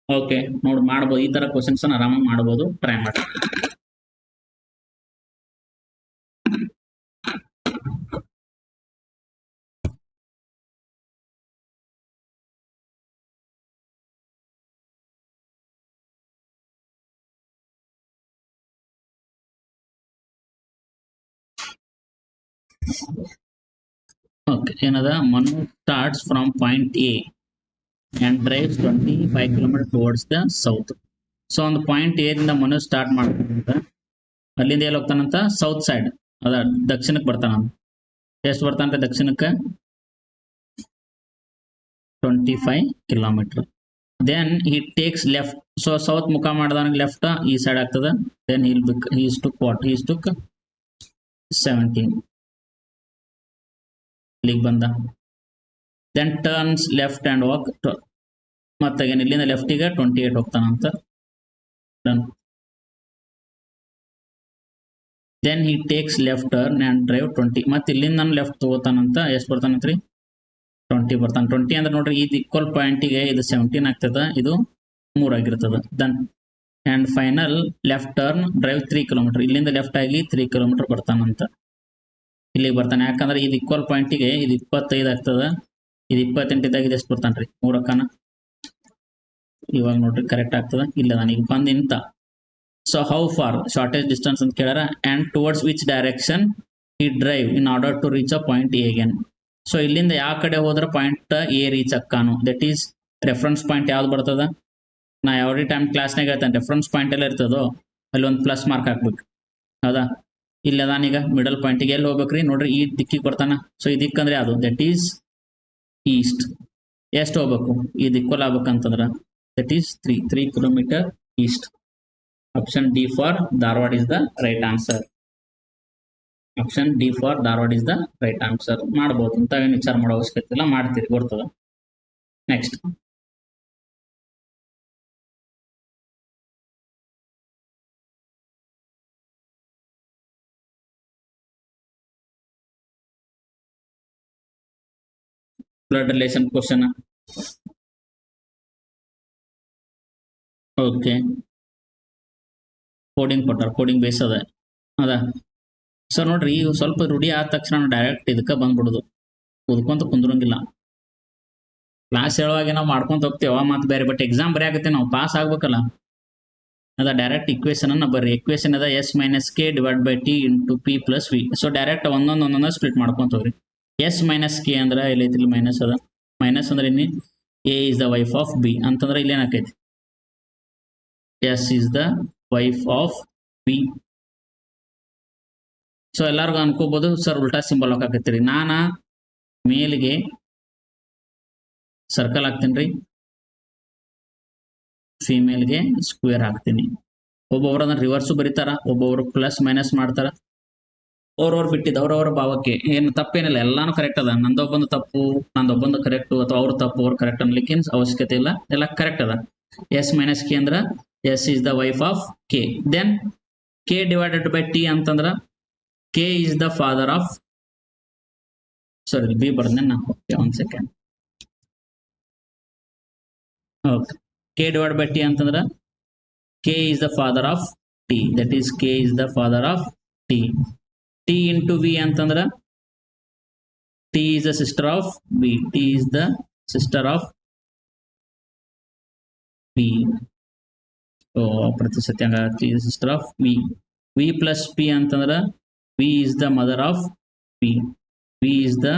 ಓಕೆ, ನೋಡಿ ಮಾಡ್ಬೋದು, ಈ ತರ ಕ್ವಶನ್ಸ್ ಆರಾಮಾಗಿ ಮಾಡ್ಬೋದು, ಟ್ರೈ ಮಾಡಿ. ಓಕೆ, ಏನದ, Manu starts from point A and drives 25 km towards the south. So ಒಂದು ಪಾಯಿಂಟ್ ಎ ದಿಂದ ಮನು ಸ್ಟಾರ್ಟ್ ಮಾಡ್ತಾನಂತ, ಅಲ್ಲಿಂದ ಎಲ್ಲಿ ಹೋಗ್ತಾನಂತ, ಸೌತ್ ಸೈಡ್, ಅದ ದಕ್ಷಿಣಕ್ಕೆ ಬರ್ತಾನ. ಎಷ್ಟು ಬರ್ತಾನಂತ ದಕ್ಷಿಣಕ್ಕೆ, 25 ಕಿಲೋಮೀಟರ್. Then he takes left. So south ಮುಖ ಮಾಡಿದಾಗ ಲೆಫ್ಟ್ ಈ ಸೈಡ್ ಆಗ್ತದ. Then he's took what, he's took 17, ಇಲ್ಲಿಗೆ ಬಂದ. Then turns left and walk, ಮತ್ತೆ ಇಲ್ಲಿಂದ ಲೆಫ್ಟಿಗೆ 28 ಹೋಗ್ತಾನಂತ. Done. Then he takes left turn and drive 20, ಮತ್ತೆ ಇಲ್ಲಿಂದ ನಾನು ಲೆಫ್ಟ್ ತಗೋತಾನಂತ. ಎಷ್ಟು ಬರ್ತಾನಂತ್ರಿ, 20 ಬರ್ತಾನೆ. 20 ಅಂದ್ರೆ ನೋಡ್ರಿ, ಇದು ಈಕ್ವಲ್ ಪಾಯಿಂಟಿಗೆ ಇದು 17 ಆಗ್ತದ, ಇದು 3 ಆಗಿರ್ತದ. Then and final left turn drive 3 kilometre, ಇಲ್ಲಿಂದ ಲೆಫ್ಟ್ ಆಗಿ 3 ಕಿಲೋಮೀಟರ್ ಬರ್ತಾನಂತ, ಇಲ್ಲಿಗೆ ಬರ್ತಾನೆ. ಯಾಕಂದ್ರೆ ಇದು ಈಕ್ವಲ್ ಪಾಯಿಂಟಿಗೆ ಇದು 25 ಆಗ್ತದ, ಇದು 28 ಇದ್ದಾಗ ಇದು ಎಷ್ಟು ಬರ್ತಾನ್ರಿ, 3 ಅಕ್ಕನ. ಇವಾಗ ನೋಡ್ರಿ ಕರೆಕ್ಟ್ ಆಗ್ತದ, ಇಲ್ಲ ನನಗೆ ಬಂದು ಇಂತ so how far shortage distance ಅಂತ ಕೇಳ್ಯಾರ ಆ್ಯಂಡ್ ಟುವರ್ಡ್ಸ್ ವಿಚ್ ಡೈರೆಕ್ಷನ್ ಈ drive in order to reach a point A again. So ಇಲ್ಲಿಂದ ಯಾವ ಕಡೆ ಹೋದ್ರೆ ಪಾಯಿಂಟ್ ಎ ರೀಚ್ ಅಕ್ಕಾನು, ದಟ್ ಈಸ್ ರೆಫರೆನ್ಸ್ ಪಾಯಿಂಟ್ ಯಾವ್ದು ಬರ್ತದ. ನಾ ಯಾವ್ದೇ ಟೈಮ್ ಕ್ಲಾಸ್ನಾಗ ಹೇಳ್ತೇನೆ ರೆಫರೆನ್ಸ್ ಪಾಯಿಂಟ್ ಎಲ್ಲ ಇರ್ತದೋ ಅಲ್ಲಿ ಒಂದು ಪ್ಲಸ್ ಮಾರ್ಕ್ ಹಾಕ್ಬೇಕು, ಹೌದಾ. ಇಲ್ಲಿ ಅದಾನೀಗ ಮಿಡಲ್ ಪಾಯಿಂಟಿಗೆ ಎಲ್ಲಿ ಹೋಗ್ಬೇಕ್ರಿ ನೋಡ್ರಿ, ಈ ದಿಕ್ಕಿಗೆ ಬರ್ತಾನ. ಸೊ ಈ ದಿಕ್ಕಂದ್ರೆ ಯಾವುದು, ದಟ್ ಈಸ್ ಈಸ್ಟ್. ಎಷ್ಟು ಹೋಗ್ಬೇಕು, ಈ ದಿಕ್ಕಲ್ಲಿ ಆಗ್ಬೇಕಂತಂದ್ರ that is 3 kilometer east. Option D for Dharwad is the right answer. Option D for Dharwad is the right answer. ಮಾಡ್ಬೋದು ಅಂತ ಏನು ವಿಚಾರ ಮಾಡೋ ಅವಶ್ಯಕತೆ ಇಲ್ಲ, ಮಾಡ್ತೀರಿ ಬರ್ತದ. Next blood relation question. Okay, coding ಕೊಟ್ಟಾರ, ಕೋಡಿಂಗ್ ಬೇಸ್ ಅದ ಅದ. ಸೊ ನೋಡ್ರಿ, ಈಗ ಸ್ವಲ್ಪ ರೂಢಿ ಆದ ತಕ್ಷಣ ಡೈರೆಕ್ಟ್ ಇದಕ್ಕೆ ಬಂದ್ಬಿಡುದು, ಓದ್ಕೊಂತ ಕುಂದ್ರಂಗಿಲ್ಲ. ಕ್ಲಾಸ್ ಹೇಳುವಾಗ ನಾವು ಮಾಡ್ಕೊಂತ ಹೋಗ್ತೇವ ಮತ್ತೆ ಬೇರೆ, ಬಟ್ ಎಕ್ಸಾಮ್ ಬರೆಯಾಗತ್ತೆ ನಾವು ಪಾಸ್ ಆಗ್ಬೇಕಲ್ಲ. ಅದ ಡೈರೆಕ್ಟ್ ಇಕ್ವೇಶನ್ ಅನ್ನ ಬರ್ರಿ. ಇಕ್ವೇಶನ್ ಅದ S minus K divide by T into P plus V. So direct ಒಂದೊಂದು ಸ್ಪ್ಲಿಟ್ ಮಾಡ್ಕೊಂತ ಹೋಗ್ರಿ. ಎಸ್ ಮೈನಸ್ ಕೆ ಅಂದ್ರೆ ಇಲ್ಲಿ ಮೈನಸ್ ಅದ. ಮೈನಸ್ ಅಂದ್ರೆ ಇಲ್ಲಿ A is the wife of B ಅಂತಂದ್ರೆ ಇಲ್ಲಿ ಏನಾಕೈತಿ, S is the wife of B. So ಎಲ್ಲರಿಗೂ ಅನ್ಕೋಬಹುದು ಸರ್ ಉಲ್ಟಾ ಸಿಂಬಲ್ ಹಾಕತ್ತೀರಿ. ನಾನ ಮೇಲಿಗೆ ಸರ್ಕಲ್ ಹಾಕ್ತೀನಿ ರೀ, ಫಿಮೇಲ್ಗೆ ಸ್ಕ್ವೇರ್ ಹಾಕ್ತೀನಿ. ಒಬ್ಬೊಬ್ರು ಅದನ್ನ ರಿವರ್ಸು ಬರೀತಾರ, ಒಬ್ಬೊಬ್ರು ಪ್ಲಸ್ ಮೈನಸ್ ಮಾಡ್ತಾರ. ಅವ್ರವ್ರು ಬಿಟ್ಟಿದ್ದು ಅವ್ರವ್ರ ಭಾವಕ್ಕೆ ಏನು ತಪ್ಪೇನಿಲ್ಲ, ಎಲ್ಲಾನು ಕರೆಕ್ಟ್ ಅದ. ನಂದೊಬ್ಬಂದು ತಪ್ಪು ನಂದೊಬ್ಬಂದು ಕರೆಕ್ಟ್ ಅಥವಾ ಅವ್ರ ತಪ್ಪು ಅವ್ರ ಕರೆಕ್ಟ್ ಅನ್ಲಿಕ್ಕೆ ಅವಶ್ಯಕತೆ ಇಲ್ಲ, ಎಲ್ಲ ಕರೆಕ್ಟ್ ಅದ. ಎಸ್ ಮೈನಸ್ ಕೆ ಅಂದ್ರ S is the wife of K. Then K divided by T ಅಂತಂದ್ರ K is the father of, sorry B ಬರ್ದೇನೆ ನಾ, one second. Okay, K divide by T ಅಂತಂದ್ರ K is the father of T, that is K is the father of T. T into V ಅಂತಂದ್ರ T is the sister of B. T is the sister of B. So ಪ್ರತಿಶತ T is the sister of V. V plus P ಅಂತಂದ್ರ V is the mother of P. V is the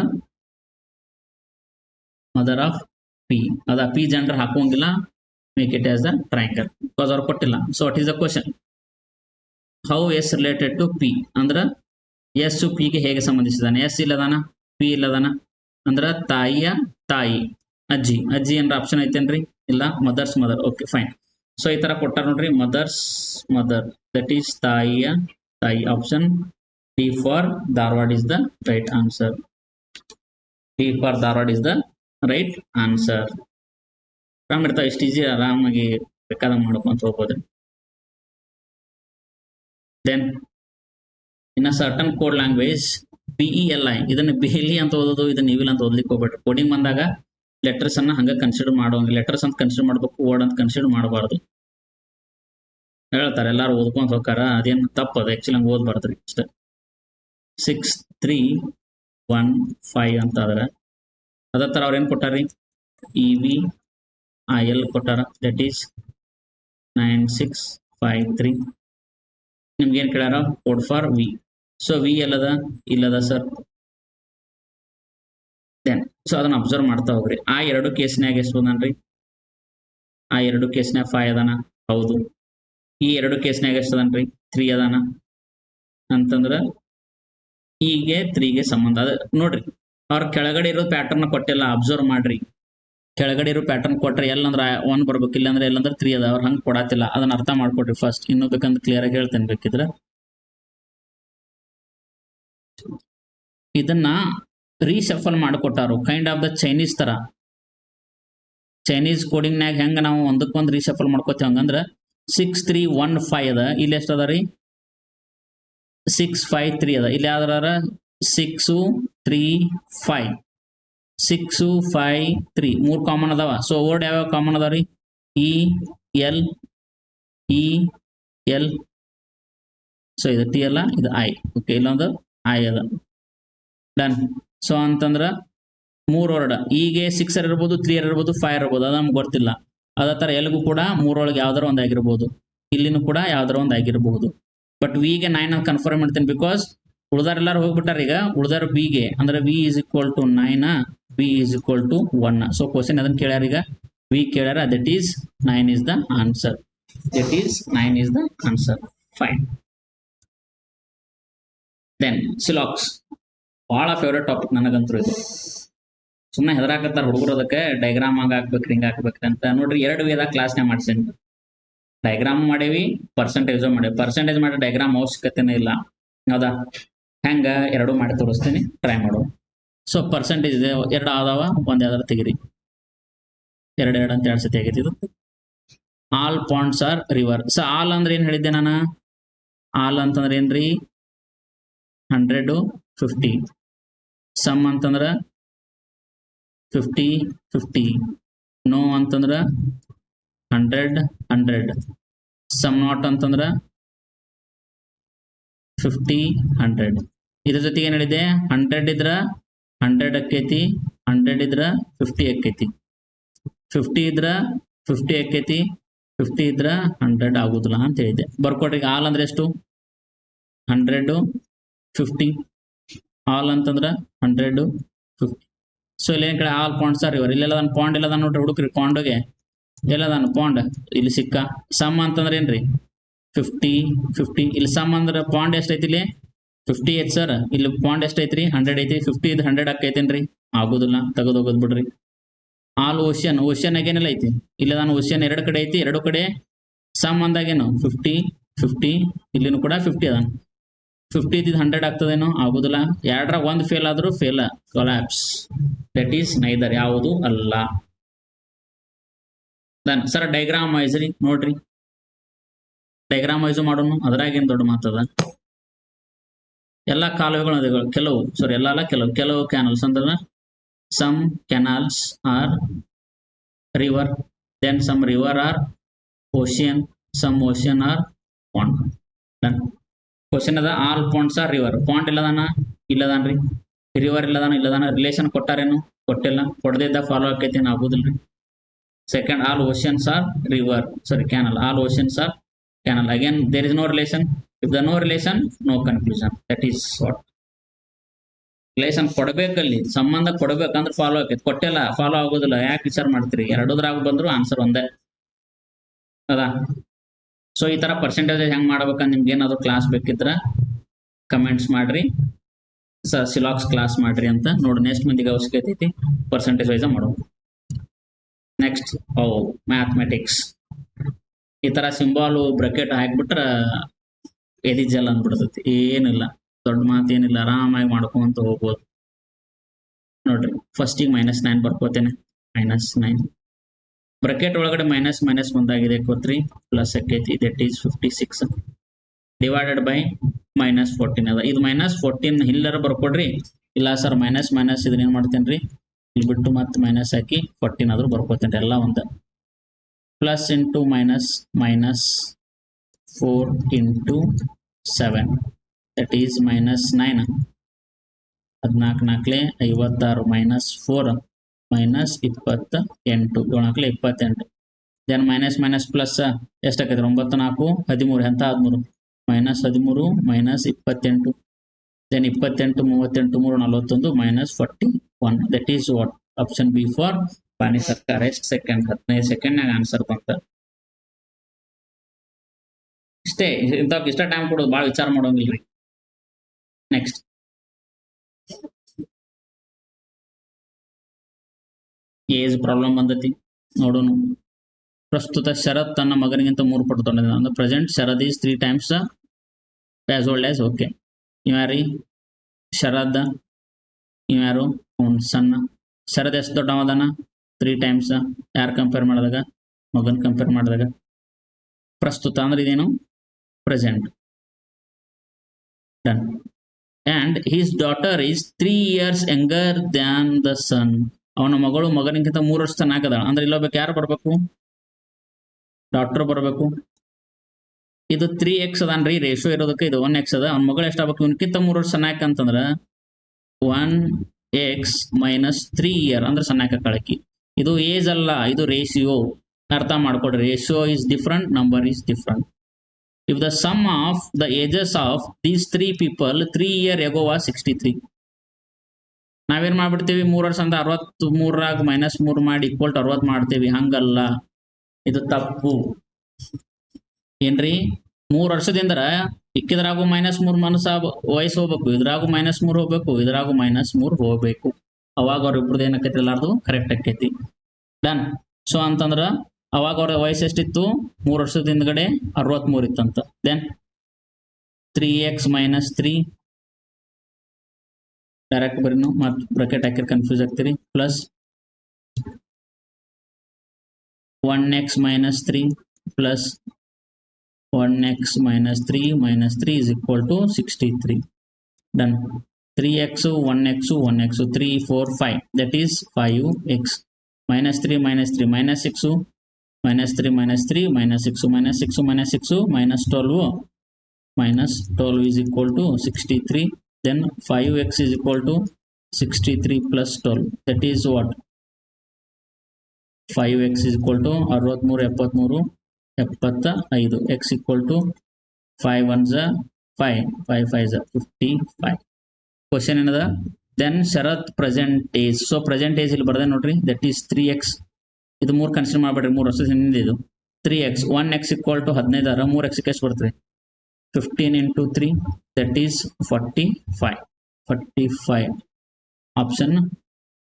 mother of P. ಅದ P ಜನರ ಹಾಕೋಂಗಿಲ್ಲ, make it as the triangle because ಅವ್ರು ಕೊಟ್ಟಿಲ್ಲ. So what is the question? How S related to P ಅಂದ್ರ S P ಗೆ ಹೇಗೆ ಸಂಬಂಧಿಸಿದಾನೆ. S ಇಲ್ಲದಾನ, P ಇಲ್ಲದಾನ ಅಂದ್ರ ತಾಯಿಯ ತಾಯಿ, ಅಜ್ಜಿ. ಅಜ್ಜಿ ಏನ್ರ ಆಪ್ಷನ್ ಐತೇನ್ರಿ, ಇಲ್ಲ. Mother's mother. Okay fine. So ಈ ತರ ಕೊಟ್ಟಾರ ನೋಡ್ರಿ, ಮದರ್ಸ್ ಮದರ್, ದಟ್ ಈಸ್ ತಾಯಿಯ ತಾಯಿ. Option D for Dharwad is the right answer. D for Dharwad is the right answer. ಆರಾಮ್ ಇರ್ತಾವ, ಇಷ್ಟು ಈಜಿ, ಆರಾಮಾಗಿ ಬೇಕಾದಂಗ ಮಾಡ್ಕೊಂತ ಹೋಗ್ಬೋದ್ರಿ. Then in a certain code language BELI, ಇದನ್ನ ಬಿಎಲ್ಇ ಅಂತ ಓದೋದು, ಇದನ್ನ ಇವಿಲ್ ಅಂತ ಓದ್ಲಿಕ್ಕೆ ಹೋಗ್ಬೇಡ್ರಿ. ಕೋಡಿಂಗ್ ಬಂದಾಗ ಲೆಟರ್ಸ್ ಅನ್ನ ಹಂಗ ಕನ್ಸಿಡರ್ ಮಾಡೋಂಗಿಲ್ಲ. ಲೆಟರ್ಸ್ ಅಂತ ಕನ್ಸಿಡರ್ ಮಾಡ್ಬೇಕು, ವರ್ಡ್ ಅಂತ ಕನ್ಸಿಡರ್ ಮಾಡಬಾರ್ದು. ಹೇಳ್ತಾರೆ ಎಲ್ಲಾರು ಓದ್ಕೊಂತ ಹೋಗ್ತಾರ, ಅದೇನು ತಪ್ಪು, ಅದು ಆಕ್ಚುಲಿ ಹಂಗೆ ಓದ್ಬಾರ್ದ್ರಿ. ಅಷ್ಟೇ. 6 3 1 5 ಅಂತ ಆದ್ರೆ ಅದ ತರ ಅವ್ರ ಏನ್ ಕೊಟ್ಟಾರಿ, EVIL ಕೊಟ್ಟಾರ, ದಟ್ ಈಸ್ 9 6 5 3. ನಿಮ್ಗೆ ಏನ್ ಕೇಳ್ಯಾರ, code for V. So V ಎಲ್ಲದ, ಇಲ್ಲದ ಸರ್. ದೆನ್ ಸೊ ಅದನ್ನ ಅಬ್ಸರ್ವ್ ಮಾಡ್ತಾ ಹೋಗ್ರಿ. ಆ ಎರಡು ಕೇಸ್ನ್ಯಾಗ ಎಷ್ಟು ಬಂದನ್ರಿ, ಆ ಎರಡು ಕೇಸ್ನ್ಯಾಗ 5 ಅದಾನ, ಹೌದು. ಈ ಎರಡು ಕೇಸ್ನ್ಯಾಗ ಎಷ್ಟು ಅದನ್ರಿ, 3 ಅದಾನ ಅಂತಂದ್ರ ಹೀಗೆ 3ಗೆ ಸಂಬಂಧ ಅದ ನೋಡ್ರಿ. ಅವ್ರ ಕೆಳಗಡೆ ಇರೋ ಪ್ಯಾಟರ್ನ್ ಕೊಟ್ಟಿಲ್ಲ, ಅಬ್ಸರ್ವ್ ಮಾಡ್ರಿ. ಕೆಳಗಡೆ ಇರೋ ಪ್ಯಾಟರ್ನ್ ಕೊಟ್ರೆ ಎಲ್ಲಂದ್ರ 1 ಬರ್ಬೇಕು, ಇಲ್ಲಾಂದ್ರೆ ಎಲ್ಲಂದ್ರೆ 3 ಅದ. ಅವ್ರ ಹಂಗೆ ಕೊಡಾತಿಲ್ಲ, ಅದನ್ನ ಅರ್ಥ ಮಾಡ್ಕೊಡ್ರಿ ಫಸ್ಟ್. ಇನ್ನೂ ಬೇಕಂದ್ರೆ ಕ್ಲಿಯರ್ ಆಗಿ ಹೇಳ್ತೇನೆ ಬೇಕಿದ್ರೆ. ಇದನ್ನ ರೀಶಫಲ್ ಮಾಡಿಕೊಟ್ಟಾರು, ಕೈಂಡ್ ಆಫ್ ದ ಚೈನೀಸ್ ತರ. ಚೈನೀಸ್ ಕೋಡಿಂಗ್ನಾಗ ಹೆಂಗ ನಾವು ಒಂದಕ್ಕೊಂದು ರೀಶಫಲ್ ಮಾಡ್ಕೋತೀವಿ ಹಂಗಂದ್ರ 6 3 1 5 ಅದ. ಇಲ್ಲಿ ಎಷ್ಟು ಅದ ರೀ, 6 5 3 ಅದ. ಇಲ್ಲಿ ಯಾವ್ದಾರ 6 3 5 6 5 3 3 ಕಾಮನ್ ಅದಾವ. ಸೊ ವರ್ಡ್ ಯಾವ್ಯಾವ ಕಾಮನ್ ಅದಾವ ರೀ, EL EL. ಸೊ ಇದು ಟಿ ಅಲ್ಲ, ಇದು ಐ. ಓಕೆ, ಇಲ್ಲೊಂದು ಐ ಅದ. ಡನ್. ಸೊ ಅಂತಂದ್ರ 3 ವರ್ಡ್, ಈಗ 6 ಇರ್ಬೋದು, 3 ಇರ್ಬೋದು, 5 ಇರ್ಬೋದು, ಅದು ನಮ್ಗೆ ಗೊತ್ತಿಲ್ಲ. ಅದೇ ತರ ಎಲ್ಗೂ ಕೂಡ 3 ಒಳಗೆ ಯಾವ್ದಾರ ಒಂದಾಗಿರ್ಬೋದು. ಇಲ್ಲಿನೂ ಕೂಡ ಯಾವ್ದಾರ ಒಂದು ಆಗಿರಬಹುದು. ಬಟ್ ವಿಗೆ 9 ಅಂತ ಕನ್ಫರ್ಮ್ ಮಾಡ್ತೀನಿ, ಬಿಕಾಸ್ ಉಳ್ದಾರೆಲ್ಲರೂ ಹೋಗ್ಬಿಟ್ಟಾರ. ಈಗ ಉಳ್ದಾರ ಬಿಗೆ ಅಂದ್ರೆ V is equal to 9, V is equal to 1. So question ಅದನ್ನ ಕೇಳ್ಯಾರ, ಈಗ ವಿ ಕೇಳ್ಯಾರ, that is 9 is the answer. That is 9 is the answer. Fine. Then ಸಿಲಾಕ್ಸ್ ಬಹಳ ಫೇವ್ರೇಟ್ ಟಾಪಿಕ್ ನನಗಂತೂ ಇದು. ಸುಮ್ಮನೆ ಹೆದರಾಕತ್ತಾರ ಹುಡುಗರು, ಅದಕ್ಕೆ ಡೈಗ್ರಾಮ್ ಹಂಗ ಹಾಕ್ಬೇಕ್ರಿ ಹಿಂಗ ಹಾಕ್ಬೇಕ್ರಿ ಅಂತ. ನೋಡ್ರಿ 2 ವೇದ ಕ್ಲಾಸ್ನಾಗ ಮಾಡ್ಸೇನಿ. ಡೈಗ್ರಾಮ್ ಮಾಡೇವಿ, ಪರ್ಸೆಂಟೇಜ್ ಮಾಡೇವಿ. ಪರ್ಸೆಂಟೇಜ್ ಮಾಡಿ ಡೈಗ್ರಾಮ್ ಅವಶ್ಯಕತೆನೇ ಇಲ್ಲ, ಹೌದಾ? ಹೆಂಗ 2 ಮಾಡಿ ತೋರಿಸ್ತೀನಿ, ಟ್ರೈ ಮಾಡೋಣ. ಸೊ ಪರ್ಸೆಂಟೇಜ್ ಇದೆ, 2 ಆದಾವ, ಒಂದು ಯಾವ್ದಾರು ತೆಗಿರಿ. 2 ಅಂತ 2 ಸತಿ ಆಗೈತಿ ಇದು. All ponds are river. So all ಅಂದ್ರೆ ಏನ್ ಹೇಳಿದ್ದೆ ನಾನು? ಆಲ್ ಅಂತಂದ್ರೆ ಏನ್ರಿ? 100, 50. ಸಮ್ ಅಂತಂದ್ರ 50, 50. ನೋ ಅಂತಂದ್ರ 100, 100. ಸಮ್ ನಾಟ್ ಅಂತಂದ್ರ 50, 100. ಇದ್ರ ಜೊತೆಗೆ ಏನ್ ಹೇಳಿದೆ? 100 ಇದ್ರ 100 ಅಕ್ಕೈತಿ, 100 ಇದ್ರ 50 ಅಕ್ಕೈತಿ, 50 ಇದ್ರ 50 ಅಕ್ಕೈತಿ, 50 ಇದ್ರ 100 ಆಗುದಿಲ್ಲ ಅಂತ ಹೇಳಿದೆ. ಬರ್ಕೊಡ್ರಿ. ಆಲ್ ಅಂದ್ರೆ ಎಷ್ಟು? 100, 50. ಆಲ್ ಅಂತಂದ್ರ 100, 50. ಸೊ ಇಲ್ಲಿ ಏನ್ ಕಡೆ ಆಲ್ ಪಾಂಡ್ಸ್ ಆರ್ ರಿವರ್. ಇಲ್ಲೆಲ್ಲ ಪಾಂಡ್ ಎಲ್ಲ ನೋಡ್ರಿ, ಹುಡುಕ್ರಿ ಪಾಂಡ್ಗೆ ಎಲ್ಲದಾನ ಪಾಂಡ್. ಇಲ್ಲಿ ಸಿಕ್ಕ. ಸಮ್ ಅಂತಂದ್ರೆ ಏನ್ರಿ? 50, 50. ಇಲ್ಲಿ ಸಮ್ ಅಂದ್ರೆ ಪಾಂಡ್ ಎಷ್ಟೈತಿ? ಇಲ್ಲಿ 50 ಐತಿ ಸರ್. ಇಲ್ಲಿ ಪಾಂಡ್ ಎಷ್ಟೈತ್ರಿ? 100 ಐತಿ. 50 ಇದು 100 ಆಕೈತೇನ್ರಿ? ಆಗುದಿಲ್ಲ, ತೆಗೆದೋಗೋದ್ ಬಿಡ್ರಿ. ಆಲ್ ಓಷನ್, ಓಷನ್ ಆಗೇನೆಲ್ಲ ಐತಿ? ಇಲ್ಲ ನಾನು ಓಷನ್ 2 ಕಡೆ ಐತಿ, 2 ಕಡೆ ಸಮ್ ಅಂದಾಗೇನು? 50, 50. ಇಲ್ಲಿನೂ ಕೂಡ 50 ಅದ. 50 ಇದು 100 ಆಗ್ತದೇನೋ? ಆಗುದಿಲ್ಲ. 2ರಾಗ 1 ಫೇಲ್ ಆದ್ರೂ fail, collapse. That is neither, ಯಾವುದು ಅಲ್ಲ. ದನ್ ಸರ್ ಡೈಗ್ರಾಮ್ ವೈಸ್ ರೀ, ನೋಡ್ರಿ ಡೈಗ್ರಾಮ್ ವೈಸು ಮಾಡೋಣ, ಅದ್ರಾಗೇನು ದೊಡ್ಡ ಮಾತದ. ಎಲ್ಲ ಕಾಲುವೆಗಳು, ನದಿಗಳು, ಕೆಲವು ಸಾರಿ ಎಲ್ಲ ಅಲ್ಲ, ಕೆಲವು ಕ್ಯಾನಲ್ಸ್ ಅಂದ್ರೆ some canals are river, then some river are ocean, some ocean are pond. Done. Question ಅದ, all ponds are river. Pond ಇಲ್ಲದಾನ? ಇಲ್ಲದಾನ್ರಿ. ರಿವರ್ ಇಲ್ಲದಾನ? ರಿಲೇಷನ್ ಕೊಟ್ಟಾರೇನು? ಕೊಟ್ಟಿಲ್ಲ. ಕೊಡದಿದ್ದ ಫಾಲೋ ಆಕೈತಿ, ಆಗುದಿಲ್ರಿ. Second, all oceans are river, sorry canal. All oceans are canal. Again there is no relation. If the no relation, no confusion. That is what. Relation ಕೊಡಬೇಕಲ್ಲಿ, ಸಂಬಂಧ ಕೊಡಬೇಕಂದ್ರೆ ಫಾಲೋ ಆಕೈತಿ. ಕೊಟ್ಟಿಲ್ಲ, ಫಾಲೋ ಆಗೋದಿಲ್ಲ. ಯಾಕೆ ವಿಚಾರ ಮಾಡ್ತೀರಿ? 2ದ್ರಾಗ ಬಂದ್ರು ಆನ್ಸರ್ ಒಂದೇ ಅದಾ. ಸೊ ಈ ತರ ಪರ್ಸೆಂಟೇಜ್ ಹೆಂಗ್ ಮಾಡ್ಬೇಕಂತ ನಿಮ್ಗೆ ಏನಾದ್ರು ಕ್ಲಾಸ್ ಬೇಕಿದ್ರ ಕಮೆಂಟ್ಸ್ ಮಾಡ್ರಿ, ಸಿಲಾಕ್ಸ್ ಕ್ಲಾಸ್ ಮಾಡ್ರಿ ಅಂತ. ನೋಡಿ ನೆಕ್ಸ್ಟ್ ಮಂದಿಗೆ ಅವಶ್ಯಕತೆ ಐತಿ, ಪರ್ಸೆಂಟೇಜ್ ವೈಸ್ ಮಾಡೋದು. Next mathematics. ಈ ತರ ಸಿಂಬಾಲು ಬ್ರಕೆಟ್ ಹಾಕ್ಬಿಟ್ರ ಎದಿಜಲ್ ಅಂದ್ಬಿಡ್ತೈತಿ. ಏನಿಲ್ಲ, ದೊಡ್ಡ ಮಾತೇನಿಲ್ಲ, ಆರಾಮಾಗಿ ಮಾಡ್ಕೊಂತ ಹೋಗ್ಬೋದು. ನೋಡ್ರಿ ಫಸ್ಟಿಗೆ -9 ಬರ್ಕೋತೇನೆ. -9 ಬ್ರಕೆಟ್ ಒಳಗಡೆ ಮೈನಸ್ ಮೈನಸ್ ಮುಂದಾಗಿದೆ, ಕೊತ್ರಿ ಪ್ಲಸ್ ಆಕೈತಿ. ದಟ್ ಈಸ್ 56 ಡಿವೈಡೆಡ್ ಬೈ -14 ಅದ. ಇದು -14 ಇಲ್ಲರ ಬರ್ಕೊಡ್ರಿ. ಇಲ್ಲ ಸರ್ ಮೈನಸ್ ಮೈನಸ್ ಇದನ್ನ ಏನ್ ಮಾಡ್ತೇನ್ರಿ, ಇಲ್ಲಿ ಬಿಟ್ಟು ಮತ್ತೆ ಮೈನಸ್ ಹಾಕಿ 14 ಆದ್ರೂ ಬರ್ಕೋತೇನ್ರಿ. ಎಲ್ಲ ಒಂದ. Plus into minus, -4 into 7 that is -9. 14 56 -4 -28 7 28. Then minus minus plus ಎಷ್ಟಾಕೈತಿ? 9 4 13. ಎಂತ 13? -13 -28. ದೆನ್ 28 38 3 41 -41. That is what option B for ಪಾನಿ ಸರ್ಕಾರ. ಎಷ್ಟು ಸೆಕೆಂಡ್? 15 ಸೆಕೆಂಡ್ನಾಗ ಆನ್ಸರ್ ಬಂತ. ಇಷ್ಟೇ, ಇಷ್ಟ ಟೈಮ್ ಕೊಡೋದು, ಭಾಳ ವಿಚಾರ ಮಾಡೋಂಗಿಲ್ರಿ. ನೆಕ್ಸ್ಟ್ ಏಜ್ ಪ್ರಾಬ್ಲಮ್ ಬಂದತಿ, ನೋಡೋಣ. ಪ್ರಸ್ತುತ ಶರತ್ ತನ್ನ ಮಗನಿಗಿಂತ 3 ಪಟ್ಟು ತೊಗೊಂಡಿದ್ದಾನೆ. ಅಂದ್ರೆ present Sharad is 3 times as old as. Okay, ಇವ್ಯಾರಿ? ಶರದ್. ಇವ್ಯಾರು? ಸಣ್ಣ. ಶರದ್ ಎಷ್ಟು ದೊಡ್ಡವದಾನ? 3 times. ಯಾರು ಕಂಪೇರ್ ಮಾಡಿದಾಗ? ಮಗನ್ ಕಂಪೇರ್ ಮಾಡಿದಾಗ. ಪ್ರಸ್ತುತ ಅಂದ್ರೆ ಇದೇನು? Present. Done. And his daughter is 3 years younger than the son. ಅವನ ಮಗಳು ಮಗನಿಗಿಂತ 3 ವರ್ಷ ಚೆನ್ನಾಗದಾಳ. ಅಂದ್ರೆ ಇಲ್ಲೋಗ್ಬೇಕು, ಯಾರು ಬರ್ಬೇಕು? ಡಾಕ್ಟರ್ ಬರ್ಬೇಕು. ಇದು 3x ಅದಾನ್ರಿ, ರೇಷಿಯೋ ಇರೋದಕ್ಕೆ ಇದು 1x ಅದ. ಅವ್ನ ಮಗಳು ಎಷ್ಟಾಗಬೇಕು? ಇವನ್ಕಿಂತ 3 ವರ್ಷ ಸಣ್ಣಾಕ ಅಂತಂದ್ರ 1x - 3 year ಅಂದ್ರೆ ಸಣ್ಣಾಕ ಕಳಕಿ. ಇದು ಏಜ್ ಅಲ್ಲ, ಇದು ರೇಷಿಯೋ. ಅರ್ಥ ಮಾಡ್ಕೊಡ್ರಿ. Ratio is different, number is different. If the sum of the ages of these 3 people 3 years ago was 63. ನಾವೇನ್ ಮಾಡ್ಬಿಡ್ತೀವಿ 3 ವರ್ಷ ಅಂತ 63ರಾಗ -3 ಮಾಡಿ ಈಕ್ವಲ್ ಟು 60 ಮಾಡ್ತೀವಿ. ಹಂಗಲ್ಲ, ಇದು ತಪ್ಪು ಏನ್ರಿ. 3 ವರ್ಷದಿಂದ ಇಕ್ಕಿದ್ರಾಗು -3 ವಯಸ್ಸು ಹೋಗ್ಬೇಕು, ಇದ್ರಾಗು -3 ಹೋಗ್ಬೇಕು, ಇದ್ರಾಗು -3 ಹೋಗ್ಬೇಕು. ಅವಾಗ ಅವ್ರ ಇಬ್ಬರದು ಏನಕ್ಕೈತಿ ಎಲ್ಲಾರ್ದು ಕರೆಕ್ಟ್ ಆಕೈತಿ. ಡನ್. ಸೊ ಅಂತಂದ್ರ ಅವಾಗ ಅವ್ರ ವಯಸ್ಸು ಎಷ್ಟಿತ್ತು? 3 ವರ್ಷದ ಹಿಂದ್ಗಡೆ 63 ಇತ್ತಂತ. ದೆನ್ 3x - 3 ಡೈರೆಕ್ಟ್ ಬರೀ ನಾವು ಮತ್ತೆ ಬ್ರಾಕೆಟ್ ಹಾಕಿ ಕನ್ಫ್ಯೂಸ್ ಆಗ್ತೀರಿ. Plus 1x - 3 plus 1x - 3 - 3 is equal to 63. Done. 3x 1x 1x 3 4 5, that is 5x -3 -3 -6 -3 -3 -6 -6 -12 is equal to 63. Then 5x is equal to 63 plus 12, that is what? 5x is equal to 63 73 75, x equal to 5 1s 5 5 5s 55. Question ಏನದ? Then Sharath present age. So present age ಇಲ್ಲಿ ಬರ್ದೆ ನೋಡ್ರಿ, that is 3x. ಇದು 3 consider ಮಾಡ್ಬೇಡ್ರಿ, 3 ವರ್ಷದ ಹಿಂದಿಂದ ಇದು 3x. 1x equal to 15 ಅರ 3x ಎಷ್ಟು ಬರ್ತದೆ? 15 into 3, that is 45. 45. Option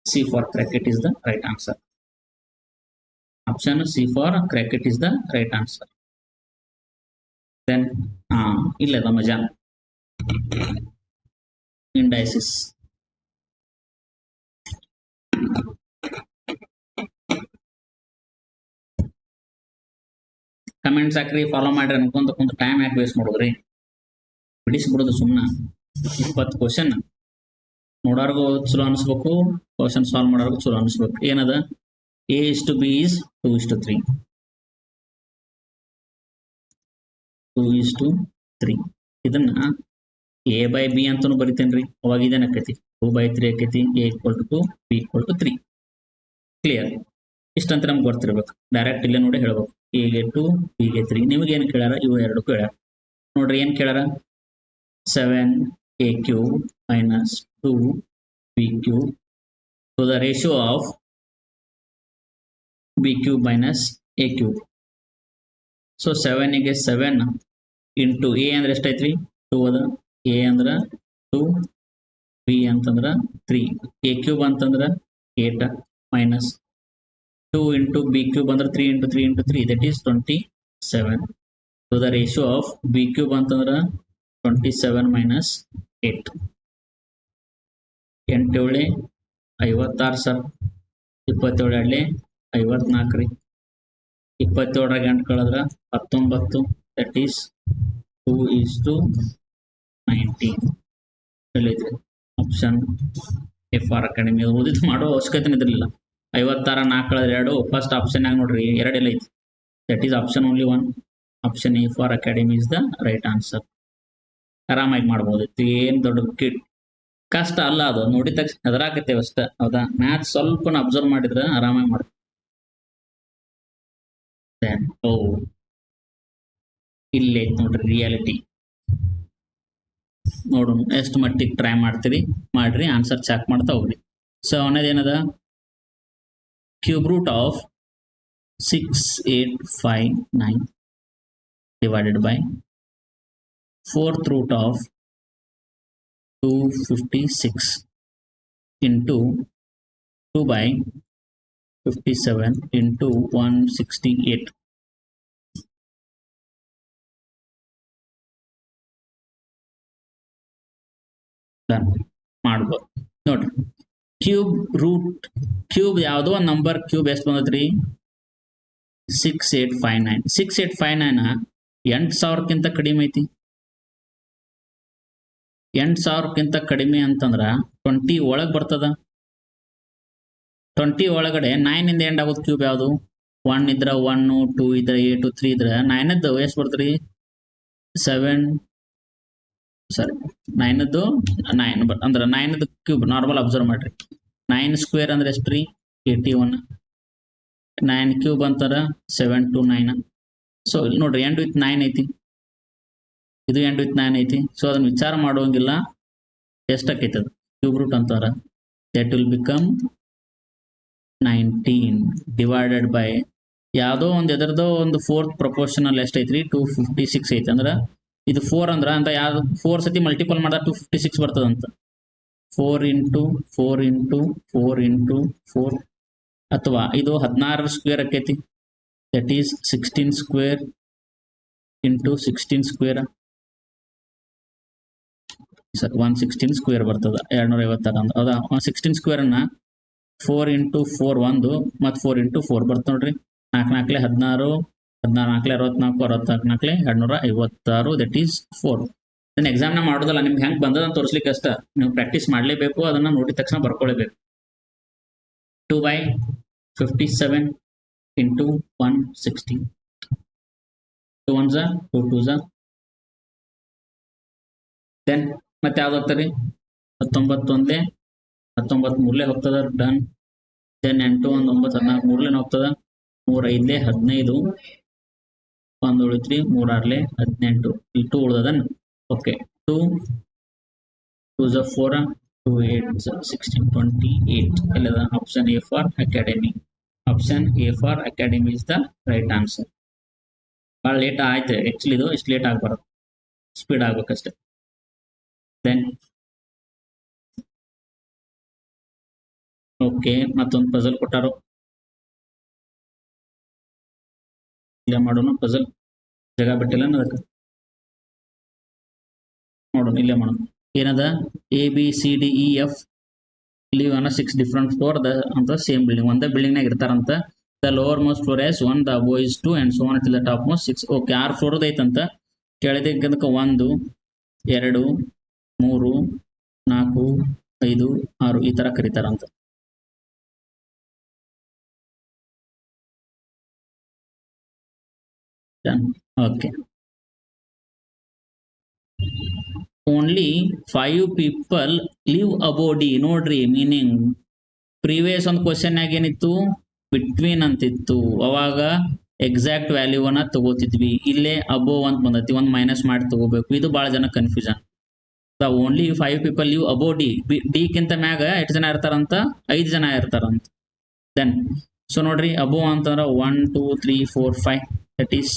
C for bracket is the right answer. Option C for bracket is the right answer. Then illeda maja indices. Comments ಹಾಕ್ರಿ, follow ಮಾಡ್ರಿ. ಅನ್ಕೊಂತ ಕುಂತ time ಯಾಕೆ waste ಮಾಡೋದ್ರಿ, ಬಿಡಿಸ್ಬಿಡೋದು ಸುಮ್ಮನೆ. 20 question ನೋಡೋರ್ಗು ಚಲೋ ಅನಿಸ್ಬೇಕು, ಕ್ವಶನ್ ಸಾಲ್ವ್ ಮಾಡೋರ್ಗು ಚಲೋ ಅನಿಸ್ಬೇಕು. ಏನದ? A:B is 2:3. 2:3. ಇದನ್ನ A/B ಅಂತಾನು ಬರಿತೇನ್ರಿ. ಅವಾಗ ಇದೇನಕ್ಕೈತಿ 2/3 ಆಕೈತಿ. A = 2, B = 3. ಕ್ಲಿಯರ್? ಇಷ್ಟಂತ ನಮ್ಗೆ ಗೊತ್ತಿರ್ಬೇಕು. ಡೈರೆಕ್ಟ್ ಇಲ್ಲೇ ನೋಡಿ ಹೇಳ್ಬೇಕು. A ಗೆ 2, B ಗೆ 3. ನಿಮ್ಗೆ ಏನ್ ಕೇಳ್ಯಾರ? ಇವು ಎರಡು ಕೇಳ್ಯಾರ ನೋಡ್ರಿ. ಏನ್ ಕೇಳ್ಯಾರ? 7a³ - 2b³ to the ratio of b³ - a³. So 7 ಗೆ 7 ಇಂಟು a ಅಂದ್ರೆ ಎಷ್ಟೈತ್ರಿ? 2 ಅದ. a ಅಂದ್ರ 2, b ಅಂತಂದ್ರ 3, a³ ಅಂತಂದ್ರ 8 ಮೈನಸ್ 2 ಇಂಟು b³ ಅಂದ್ರೆ 3 into 3 into 3, that is 27. So the ratio of b³ ಅಂತಂದ್ರ 27 minus 8. 8 7 56 ಸರ್. 27 2 54 ರೀ. 27 8 ಕಳೆದ್ರ 19, that is 2:19. ಹೇಳಿದ್ರಿ ಆಪ್ಷನ್ ಎ ಫಾರ್ ಅಕಾಡೆಮಿ. ಓದಿದ್ದು ಮಾಡೋ ಅವಶ್ಯಕತೆ ಇದ್ರಲಿಲ್ಲ. 56 4 ಕಳೆದ್ರೆ 2, ಫಸ್ಟ್ ಆಪ್ಷನ್ ಆಗಿ ನೋಡ್ರಿ 2 ಎಲ್ಲ ಐತಿ, that is option only 1. Option A for academy is the right answer. ಆರಾಮಾಗಿ ಮಾಡ್ಬೋದಿತ್ತು, ಏನ್ ದೊಡ್ಡ ಕಷ್ಟ ಅಲ್ಲ ಅದು. ನೋಡಿದ ತಕ್ಷಣ ಹೆದರಾಕತ್ತೇವೆ ಅಷ್ಟ, ಹೌದಾ? ಮ್ಯಾಥ್ಸ್ ಸ್ವಲ್ಪ ಅಬ್ಸರ್ವ್ ಮಾಡಿದ್ರೆ ಆರಾಮಾಗಿ ಮಾಡ್ತೀವಿ. ಇಲ್ಲೇ ನೋಡ್ರಿ ರಿಯಾಲಿಟಿ. ನೋಡೋಣ ಎಷ್ಟು ಮಟ್ಟಿಗೆ ಟ್ರೈ ಮಾಡ್ತೀರಿ, ಮಾಡ್ರಿ. ಆನ್ಸರ್ ಚೆಕ್ ಮಾಡ್ತಾ ಹೋಗ್ರಿ. ಸೊ ಅವನದೇನದ? Cube root of 6859 divided by 4th root of 256 into 2/57 into 168. ಮಾಡ್ಬೋದು ನೋಡ್ರಿ. ಕ್ಯೂಬ್ ರೂಟ್ ಕ್ಯೂಬ್ ಯಾವುದೋ ಒಂದು ನಂಬರ್ ಕ್ಯೂಬ್ ಎಷ್ಟು ಬಂದತ್ರಿ? 6859. 6859 8,000ಕ್ಕಿಂತ ಕಡಿಮೆ ಐತಿ. 8,000ಕ್ಕಿಂತ ಕಡಿಮೆ ಅಂತಂದ್ರ 20 ಒಳಗೆ ಬರ್ತದ. 20 ಒಳಗಡೆ 9 ಇಂದ ಎಂಡ್ ಆಗೋದು ಕ್ಯೂಬ್ ಯಾವುದು? 1 ಇದ್ರ 1, 2 ಇದ್ರ 8, 3 ಇದ್ರ 9ದ್ದು ಎಷ್ಟು ಬರ್ತ್ರಿ? 7 ಸಾರಿ 9ದ್ದು 9 ಅಂದ್ರೆ 9ದ್ದು ಕ್ಯೂಬ್ ನಾರ್ಮಲ್ ಅಬ್ಸರ್ವ್ ಮಾಡ್ರಿ. 9 ಸ್ಕ್ವೇರ್ ಅಂದ್ರೆ ಎಷ್ಟು ರೀ? 81. 9 ಕ್ಯೂಬ್ ಅಂತಾರ 7 to 9. ಸೊ ಇಲ್ಲಿ ನೋಡ್ರಿ ಎಂಡ್ ವಿತ್ 9 ಐತಿ. ಇದು ಎಂಡ್ ವಿತ್ 9 ಐತಿ. ಸೊ ಅದನ್ನ ವಿಚಾರ ಮಾಡುವಂಗಿಲ್ಲ. ಎಷ್ಟಾಕೈತಿ ಅದು ಕ್ಯೂಬ್ ರೂಟ್ ಅಂತಾರ. That will become 19 divided by ಯಾವುದೋ ಒಂದು ಎದರದೋ ಒಂದು ಫೋರ್ತ್ ಪ್ರಪೋರ್ಷನಲ್ ಎಷ್ಟೈತ್ರಿ 256 ಐತಿ. ಅಂದ್ರೆ ಇದು 4 ಅಂದ್ರೆ ಅಂತ ಯಾವ್ದು 4 ಸತಿ ಮಲ್ಟಿಪಲ್ ಮಾಡಿದ್ರೆ 256 ಬರ್ತದಂತ. 4 ಇಂಟು 4 ಇಂಟು 4 ಇಂಟು 4 ಅಥವಾ ಇದು 16 ಸ್ಕ್ವೇರ್ ಆಕೈತಿ. That is 16 square into 16 square sir 116 square ಬರ್ತದ 256 ಅಂದ್ರೆ ಅದ 16 ಸ್ಕ್ವೇರ್ ಅನ್ನ 4 ಇಂಟು 4 ಒಂದು ಮತ್ತು 4 ಇಂಟು 4 ಬರ್ತ ನೋಡ್ರಿ. 4 ನಾಲ್ಕಲೆ 16 16 ನಾಲ್ಕಲೆ 64 64 ನಾಲ್ಕಲೆ 256 ದಟ್ ಈಸ್ 4. ಅದನ್ನ ಎಕ್ಸಾಮ್ನ ಮಾಡೋದಲ್ಲ, ನಿಮ್ಗೆ ಹೆಂಗೆ ಬಂದದ ತೋರಿಸ್ಲಿಕ್ಕೆ ಅಷ್ಟ. ನೀವು ಪ್ರಾಕ್ಟೀಸ್ ಮಾಡಲೇಬೇಕು, ಅದನ್ನ ನೋಡಿದ ತಕ್ಷಣ ಬರ್ಕೊಳ್ಳೇಬೇಕು. 2/57 ಇಂಟು 160 2 1s 2 2s. ದೆನ್ ಮತ್ತೆ ಯಾವ್ದು ಹೋಗ್ತದೆ 19 ಒಂದೇ 19 ಮೂರಲೇ ಹೋಗ್ತದ ಡನ್. ದೆನ್ 8 1 9 14 ಮೂರಲೇನ ಹೋಗ್ತದ 3 5 15 1 ಉಳಿತ್ರಿ 3 6 18 ಇಲ್ಲಿ 2 ಉಳ್ದದನ್. ಓಕೆ 2 2s 4 2 8 16 28 ಎಲ್ಲದ option A for academy. Option A for academy is the right answer. ಭಾಳ ಲೇಟ್ ಆಯ್ತು ಆಕ್ಚುಲಿ, ಇದು ಇಷ್ಟು ಲೇಟ್ ಆಗ್ಬಾರ್ದು, ಸ್ಪೀಡ್ ಆಗ್ಬೇಕಷ್ಟೆ. ದೆನ್ ಓಕೆ ಮತ್ತೊಂದು ಪಜಲ್ ಕೊಟ್ಟಾರು, ಇಲ್ಲ ಮಾಡೋಣ. ಪಜಲ್ ಜಾಗ ಬಿಟ್ಟಿಲ್ಲ ಅದಕ್ಕೆ ನೋಡೋಣ, ಇಲ್ಲೇ ಮಾಡೋಣ. ಏನದ ABCDEF live on a 6 different floor ಅಂತ ಸೇಮ್ ಬಿಲ್ಡಿಂಗ್, ಒಂದೇ ಬಿಲ್ಡಿಂಗ್ನಾಗ ಇರ್ತಾರಂತ. The lower most floor is 1, the above is 2 and so on till the top most 6. Okay 6 ಫ್ಲೋರ್ದ ಐತಂತ. ಕೆಳದಿದ್ದಕ್ಕೆ 1 2 3 4 5 6 ಈ ತರ ಕರೀತಾರಂತ. Okay only 5 people live above D. ನೋಡ್ರಿ ಮೀನಿಂಗ್. ಪ್ರೀವಿಯಸ್ ಒಂದು ಕ್ವಶನ್ ಏನಿತ್ತು ಬಿಟ್ವೀನ್ ಅಂತಿತ್ತು, ಅವಾಗ ಎಕ್ಸಾಕ್ಟ್ ವ್ಯಾಲ್ಯೂವನ್ನ ತಗೋತಿದ್ವಿ. ಇಲ್ಲೇ ಅಬೋವ್ ಅಂತ ಬಂದೈತಿ, ಒಂದು ಮೈನಸ್ ಮಾಡಿ ತಗೋಬೇಕು. ಇದು ಭಾಳ ಜನ confusion. The only 5 people live above D. ಡಿಕ್ಕಿಂತ ಮ್ಯಾಗ ಎಷ್ಟು ಜನ ಇರ್ತಾರಂತ 5 ಜನ ಇರ್ತಾರಂತ. ದೆನ್ ಸೊ ನೋಡ್ರಿ ಅಬೋವ್ ಅಂತಂದ್ರೆ 1 2 3 4 5 that is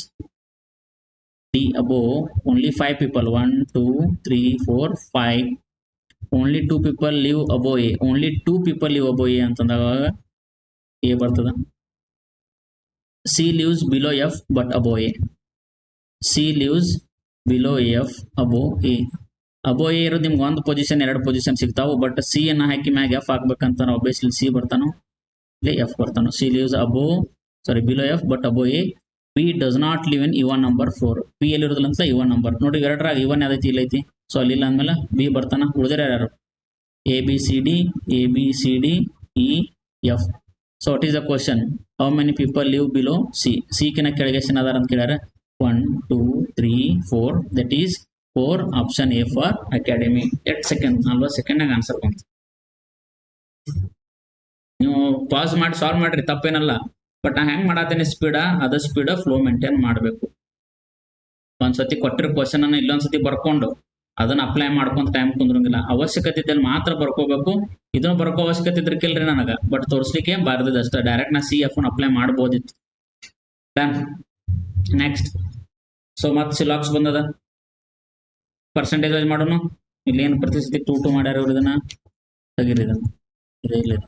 D above. Only 5 people 1 2 3 4 5. Only 2 people live above A. Only 2 people live above A ಅಂತಂದಾಗ A ಬರ್ತದ. C lives below F but above A. C lives below F above A. above A ಇರೋದು ನಿಮ್ಗೆ ಒಂದು position 2 position ಸಿಗ್ತಾವು, but C ಅನ್ನ ಹಾಕಿ ಮ್ಯಾಗ F ಹಾಕ್ಬೇಕಂತ obviously C ಬರ್ತಾನೋ ಇಲ್ಲಿ F ಬರ್ತಾನೋ. C lives below F but above A. P does not live in even number 4. P ಎಲ್ಲಿ ಇರೋದಿಲ್ಲ ಅಂತ even ನಂಬರ್ ನೋಡ್ರಿ. ಎರಡರಾಗ even ಯಾವ್ದೈತಿ ಇಲ್ಲೈತಿ. ಸೊ ಅಲ್ಲಿಲ್ಲ ಅಂದ್ಮೇಲೆ B ಬರ್ತಾನ. ಉಳಿದ್ರೆ ಯಾರು ABCD E F. So what is the question? How many people live below C? C ಕಿನ ಕೆಳಗೆ ಎಷ್ಟು ಅದಾರ ಅಂತ ಕೇಳ್ಯಾರ. 1 2 3 4 that is 4. Option A for academy. 8 second 40 ಸೆಕೆಂಡ್ನಾಗ ಆನ್ಸರ್ ಬಂತು. ನೀವು ಪಾಸ್ ಮಾಡಿ ಸಾಲ್ವ್ ಮಾಡ್ರಿ, ತಪ್ಪೇನಲ್ಲ. ಬಟ್ ನಾ ಹೆಂಗ್ ಮಾಡತ್ತೇನೆ ಸ್ಪೀಡ, ಅದ ಸ್ಪೀಡ ಫ್ಲೋ ಮೇಂಟೈನ್ ಮಾಡಬೇಕು. ಒಂದ್ಸತಿ ಕೊಟ್ಟಿರೋ ಕ್ವಶನ್ ಅನ್ನ ಇಲ್ಲೊಂದ್ಸತಿ ಬರ್ಕೊಂಡು ಅದನ್ನ ಅಪ್ಲೈ ಮಾಡ್ಕೊಂತ ಟೈಮ್ ಕುಂದ್ರಂಗಿಲ್ಲ. ಅವಶ್ಯಕತೆ ಇದ್ದಲ್ಲಿ ಮಾತ್ರ ಬರ್ಕೋಬೇಕು. ಇದನ್ನು ಬರ್ಕೋ ಅವಶ್ಯಕತೆ ಇದ್ರಕಿಲ್ರಿ ನನಗ, ಬಟ್ ತೋರಿಸ್ಲಿಕ್ಕೆ ಬಾರದಿದೆ ಅಷ್ಟೇ. ಡೈರೆಕ್ಟ್ ನಾ CF ಅಪ್ಲೈ ಮಾಡ್ಬೋದಿತ್ತು. ಡನ್. ನೆಕ್ಸ್ಟ್ ಸೊ ಮತ್ತೆ ಸಿಲಾಕ್ಸ್ ಬಂದದ. ಪರ್ಸೆಂಟೇಜ್ ವೈಸ್ ಮಾಡೋಣ. ಇಲ್ಲಿ ಏನು ಪ್ರತಿಶತ 2 2 ಮಾಡ್ಯಾರ ಇವ್ರು, ಇದನ್ನ ತೆಗೀರಿ, ಇದನ್ನ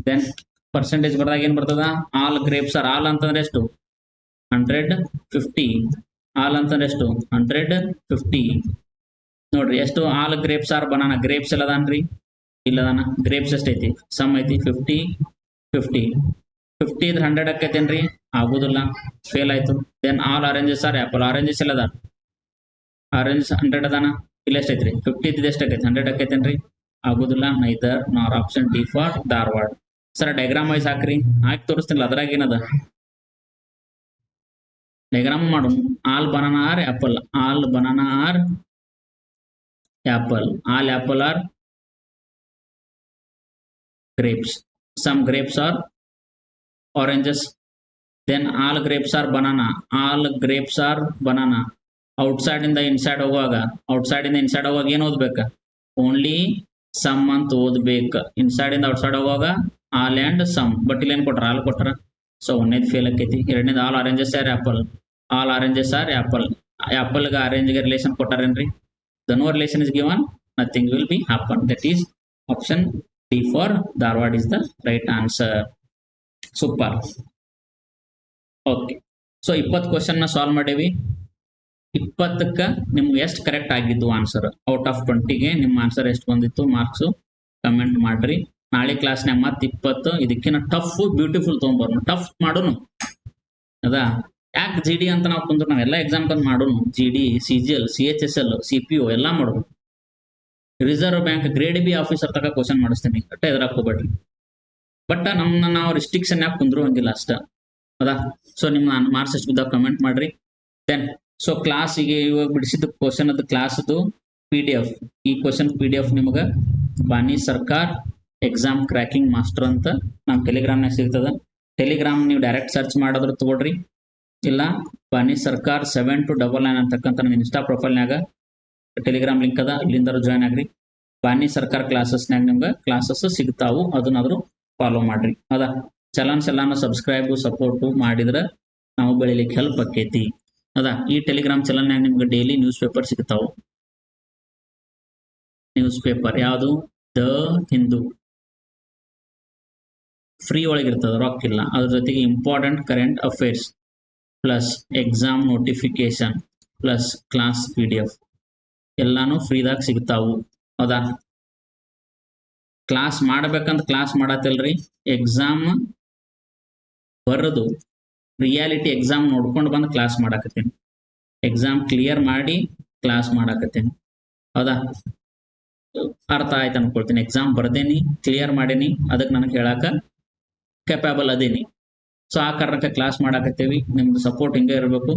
ದೆನ್ ಪರ್ಸೆಂಟೇಜ್ ಬರ್ದಾಗ ಏನ್ ಬರ್ತದ? All grapes R. ಆಲ್ ಅಂತಂದ್ರೆ ಎಷ್ಟು? 150. ಆಲ್ ಅಂತಂದ್ರೆ ಎಷ್ಟು? 150. ನೋಡ್ರಿ ಎಷ್ಟು all grapes are banana. Grapes ಎಲ್ಲ ಅದಾನ್ರಿ, ಇಲ್ಲದಾನ. ಗ್ರೇಪ್ಸ್ ಎಷ್ಟೈತಿ? ಸಮ್ ಐತಿ 50 50 50 ಇದ್ರೆ 100 ಆಕೈತೇನ್ರಿ? ಆಗುದಿಲ್ಲ, ಫೇಲ್ ಆಯ್ತು. Then all oranges are apple. Oranges ಎಲ್ಲ ಅದಾರ. ಆರೆಂಜಸ್ 100 ಅದಾನ, ಇಲ್ಲ ಎಷ್ಟೈತ್ರಿ? 50 ಇದ್ದು ಎಷ್ಟು ಆಕೈತಿ? 100 ಆಕೈತೇನ್ರಿ? ಆಗುದಿಲ್ಲ. Neither nor. Option D for Dharwad. Sir diagram wise ಹಾಕ್ರಿ, ಹಾಕಿ ತೋರಿಸ್ತಿಲ್ಲ. ಅದ್ರಾಗ ಏನದ ಡಯಾಗ್ರಾಮ್ ಮಾಡೋಣ. All banana are apple. All banana are apple. All apple are grapes. Some grapes are oranges. Then all grapes are banana. All grapes are banana. Outside ಇಂದ inside ಹೋಗುವಾಗ ಏನು ಓದ್ಬೇಕ? Only some ಅಂತ ಓದ್ಬೇಕ. ಇನ್ಸೈಡ್ ಇಂದ outside ಹೋಗುವಾಗ all and some. But ಇಲ್ಲಿ ಏನ್ ಕೊಟ್ರ? All ಕೊಟ್ರ. ಸೊ ಒಂದೇದ್ ಫೇಲ್ ಆಕೈತಿ. ಎರಡನೇದು all oranges are apple. All oranges are apple. ಆಪಲ್ಗೆ ಆರೆಂಜ್ಗೆ ರಿಲೇಷನ್ ಕೊಟ್ಟಾರೇನ್ರಿ? The no relation is given, nothing will be happen. That is option D for Dharwad is the right answer. Super. Okay, so 20 question solve ಮಾಡೇವಿ. 20ಕ್ಕ ನಿಮ್ಗೆ ಎಷ್ಟು correct ಆಗಿದ್ದು answer? Out of 20ಗೆ ನಿಮ್ಮ answer ಎಷ್ಟು ಬಂದಿತ್ತು ಮಾರ್ಕ್ಸ್ ಕಮೆಂಟ್ ಮಾಡ್ರಿ. ನಾಳೆ ಕ್ಲಾಸ್ನಾಗ ಮತ್ತೆ 20 ಇದಕ್ಕಿಂತ ಟಫ್ ಬ್ಯೂಟಿಫುಲ್ ತೊಗೊಂಬರ್ನು. ಟಫ್ ಮಾಡೋನು ಅದಾ. ಯಾಕೆ ಜಿ ಡಿ ಅಂತ ನಾವು ಕುಂದ್ರು? ನಾವೆಲ್ಲ ಎಕ್ಸಾಮ್ ಬಂದು ಮಾಡೋನು. G D, CGL, CHSL, CPO ಎಲ್ಲ ಮಾಡೋದು. Reserve bank grade B officer ತಕ ಕ್ವಶನ್ ಮಾಡಿಸ್ತೀನಿ, ಅಟ್ಟ ಎದುರಾಕ್ ಹೋಗ್ಬೇಡ್ರಿ. ಬಟ್ ನಮ್ಮನ್ನ ನಾವು ರಿಸ್ಟ್ರಿಕ್ಷನ್ ಯಾಕೆ ಕುಂದ್ರು ಹಂಗಿಲ್ಲ ಅಷ್ಟ ಅದಾ. ಸೊ ನಿಮ್ಮ ಮಾರ್ಕ್ಸ್ ಎಷ್ಟು ಬಿದ್ದಾಗ ಕಮೆಂಟ್ ಮಾಡ್ರಿ. ದೆನ್ ಸೊ ಕ್ಲಾಸಿಗೆ ಇವಾಗ ಬಿಡಿಸಿದ ಕ್ವಶನ್ ಅದು ಕ್ಲಾಸ್ದು PDF. ಈ ಕ್ವಶನ್ PDF ನಿಮಗೆ ಬಾನಿ ಸರ್ಕಾರ್ ಎಕ್ಸಾಮ್ ಕ್ರ್ಯಾಕಿಂಗ್ ಮಾಸ್ಟರ್ ಅಂತ ನಮ್ಮ ಟೆಲಿಗ್ರಾಮ್ನಾಗ ಸಿಗ್ತದ. ಟೆಲಿಗ್ರಾಮ್ ನೀವು ಡೈರೆಕ್ಟ್ ಸರ್ಚ್ ಮಾಡೋದ್ರ ತಗೊಳ್ರಿ, ಇಲ್ಲ ಬಾನಿ ಸರ್ಕಾರ್ 7299 ಅಂತಕ್ಕಂಥ ನನ್ನ ಇನ್ಸ್ಟಾ ಪ್ರೊಫೈಲ್ನಾಗ ಟೆಲಿಗ್ರಾಮ್ ಲಿಂಕ್ ಅದ, ಅಲ್ಲಿಂದ ಜಾಯ್ನ್ ಆಗ್ರಿ. ಬಾನಿ ಸರ್ಕಾರ್ ಕ್ಲಾಸಸ್ನಾಗ ನಿಮ್ಗೆ ಕ್ಲಾಸಸ್ ಸಿಗ್ತಾವು, ಅದನ್ನಾದ್ರೂ ಫಾಲೋ ಮಾಡ್ರಿ. ಅದಾ ಚಲನ್ಸ್ ಎಲ್ಲಾನು ಸಬ್ಸ್ಕ್ರೈಬ್ ಸಪೋರ್ಟು ಮಾಡಿದ್ರೆ ನಾವು ಬೆಳಿಲಿಕ್ಕೆ ಹೆಲ್ಪ್ ಆಕೈತಿ. ಅದಾ ಈ ಟೆಲಿಗ್ರಾಮ್ ಚಲನ್ಯಾಗ ನಿಮ್ಗೆ ಡೈಲಿ ನ್ಯೂಸ್ ಪೇಪರ್ ಸಿಗ್ತಾವು. ನ್ಯೂಸ್ ಪೇಪರ್ ಯಾವುದು? ದ ಹಿಂದೂ. ಫ್ರೀ ಒಳಗಿರ್ತದ, ರೊಕ್ಕ ಇಲ್ಲ. ಅದ್ರ ಜೊತೆಗೆ important current affairs plus exam notification plus class PDF ಎಲ್ಲಾನು ಫ್ರೀದಾಗ ಸಿಗ್ತಾವು. ಹೌದಾ? ಕ್ಲಾಸ್ ಮಾಡ್ಬೇಕಂತ ಕ್ಲಾಸ್ ಮಾಡತ್ತಿಲ್ರಿ, ಎಕ್ಸಾಮ್ ಬರೋದು ರಿಯಾಲಿಟಿ ಎಕ್ಸಾಮ್ ನೋಡ್ಕೊಂಡು ಬಂದು ಕ್ಲಾಸ್ ಮಾಡಾಕತ್ತೀನಿ. ಎಕ್ಸಾಮ್ ಕ್ಲಿಯರ್ ಮಾಡಿ ಕ್ಲಾಸ್ ಮಾಡಾಕತ್ತೀನಿ. ಹೌದಾ? ಅರ್ಥ ಆಯ್ತು ಅನ್ಕೊಳ್ತೀನಿ. ಎಕ್ಸಾಮ್ ಬರ್ದೇನಿ, ಕ್ಲಿಯರ್ ಮಾಡೇನಿ, ಅದಕ್ಕೆ ನನಗೆ ಹೇಳಾಕ ಕೆಪಾಬಲ್ ಅದೇನಿ. ಸೊ ಆ ಕಾರಣಕ್ಕೆ ಕ್ಲಾಸ್ ಮಾಡಾಕತ್ತೀವಿ. ನಿಮ್ದು ಸಪೋರ್ಟ್ ಹಿಂಗೆ ಇರಬೇಕು.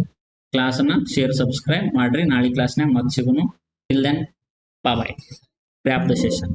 ಕ್ಲಾಸನ್ನ ಶೇರ್ ಸಬ್ಸ್ಕ್ರೈಬ್ ಮಾಡ್ರಿ. ನಾಳೆ ಕ್ಲಾಸ್ನಾಗ ಮತ್ತೆ ಸಿಗೋನು. Till then bye. Wrap the session.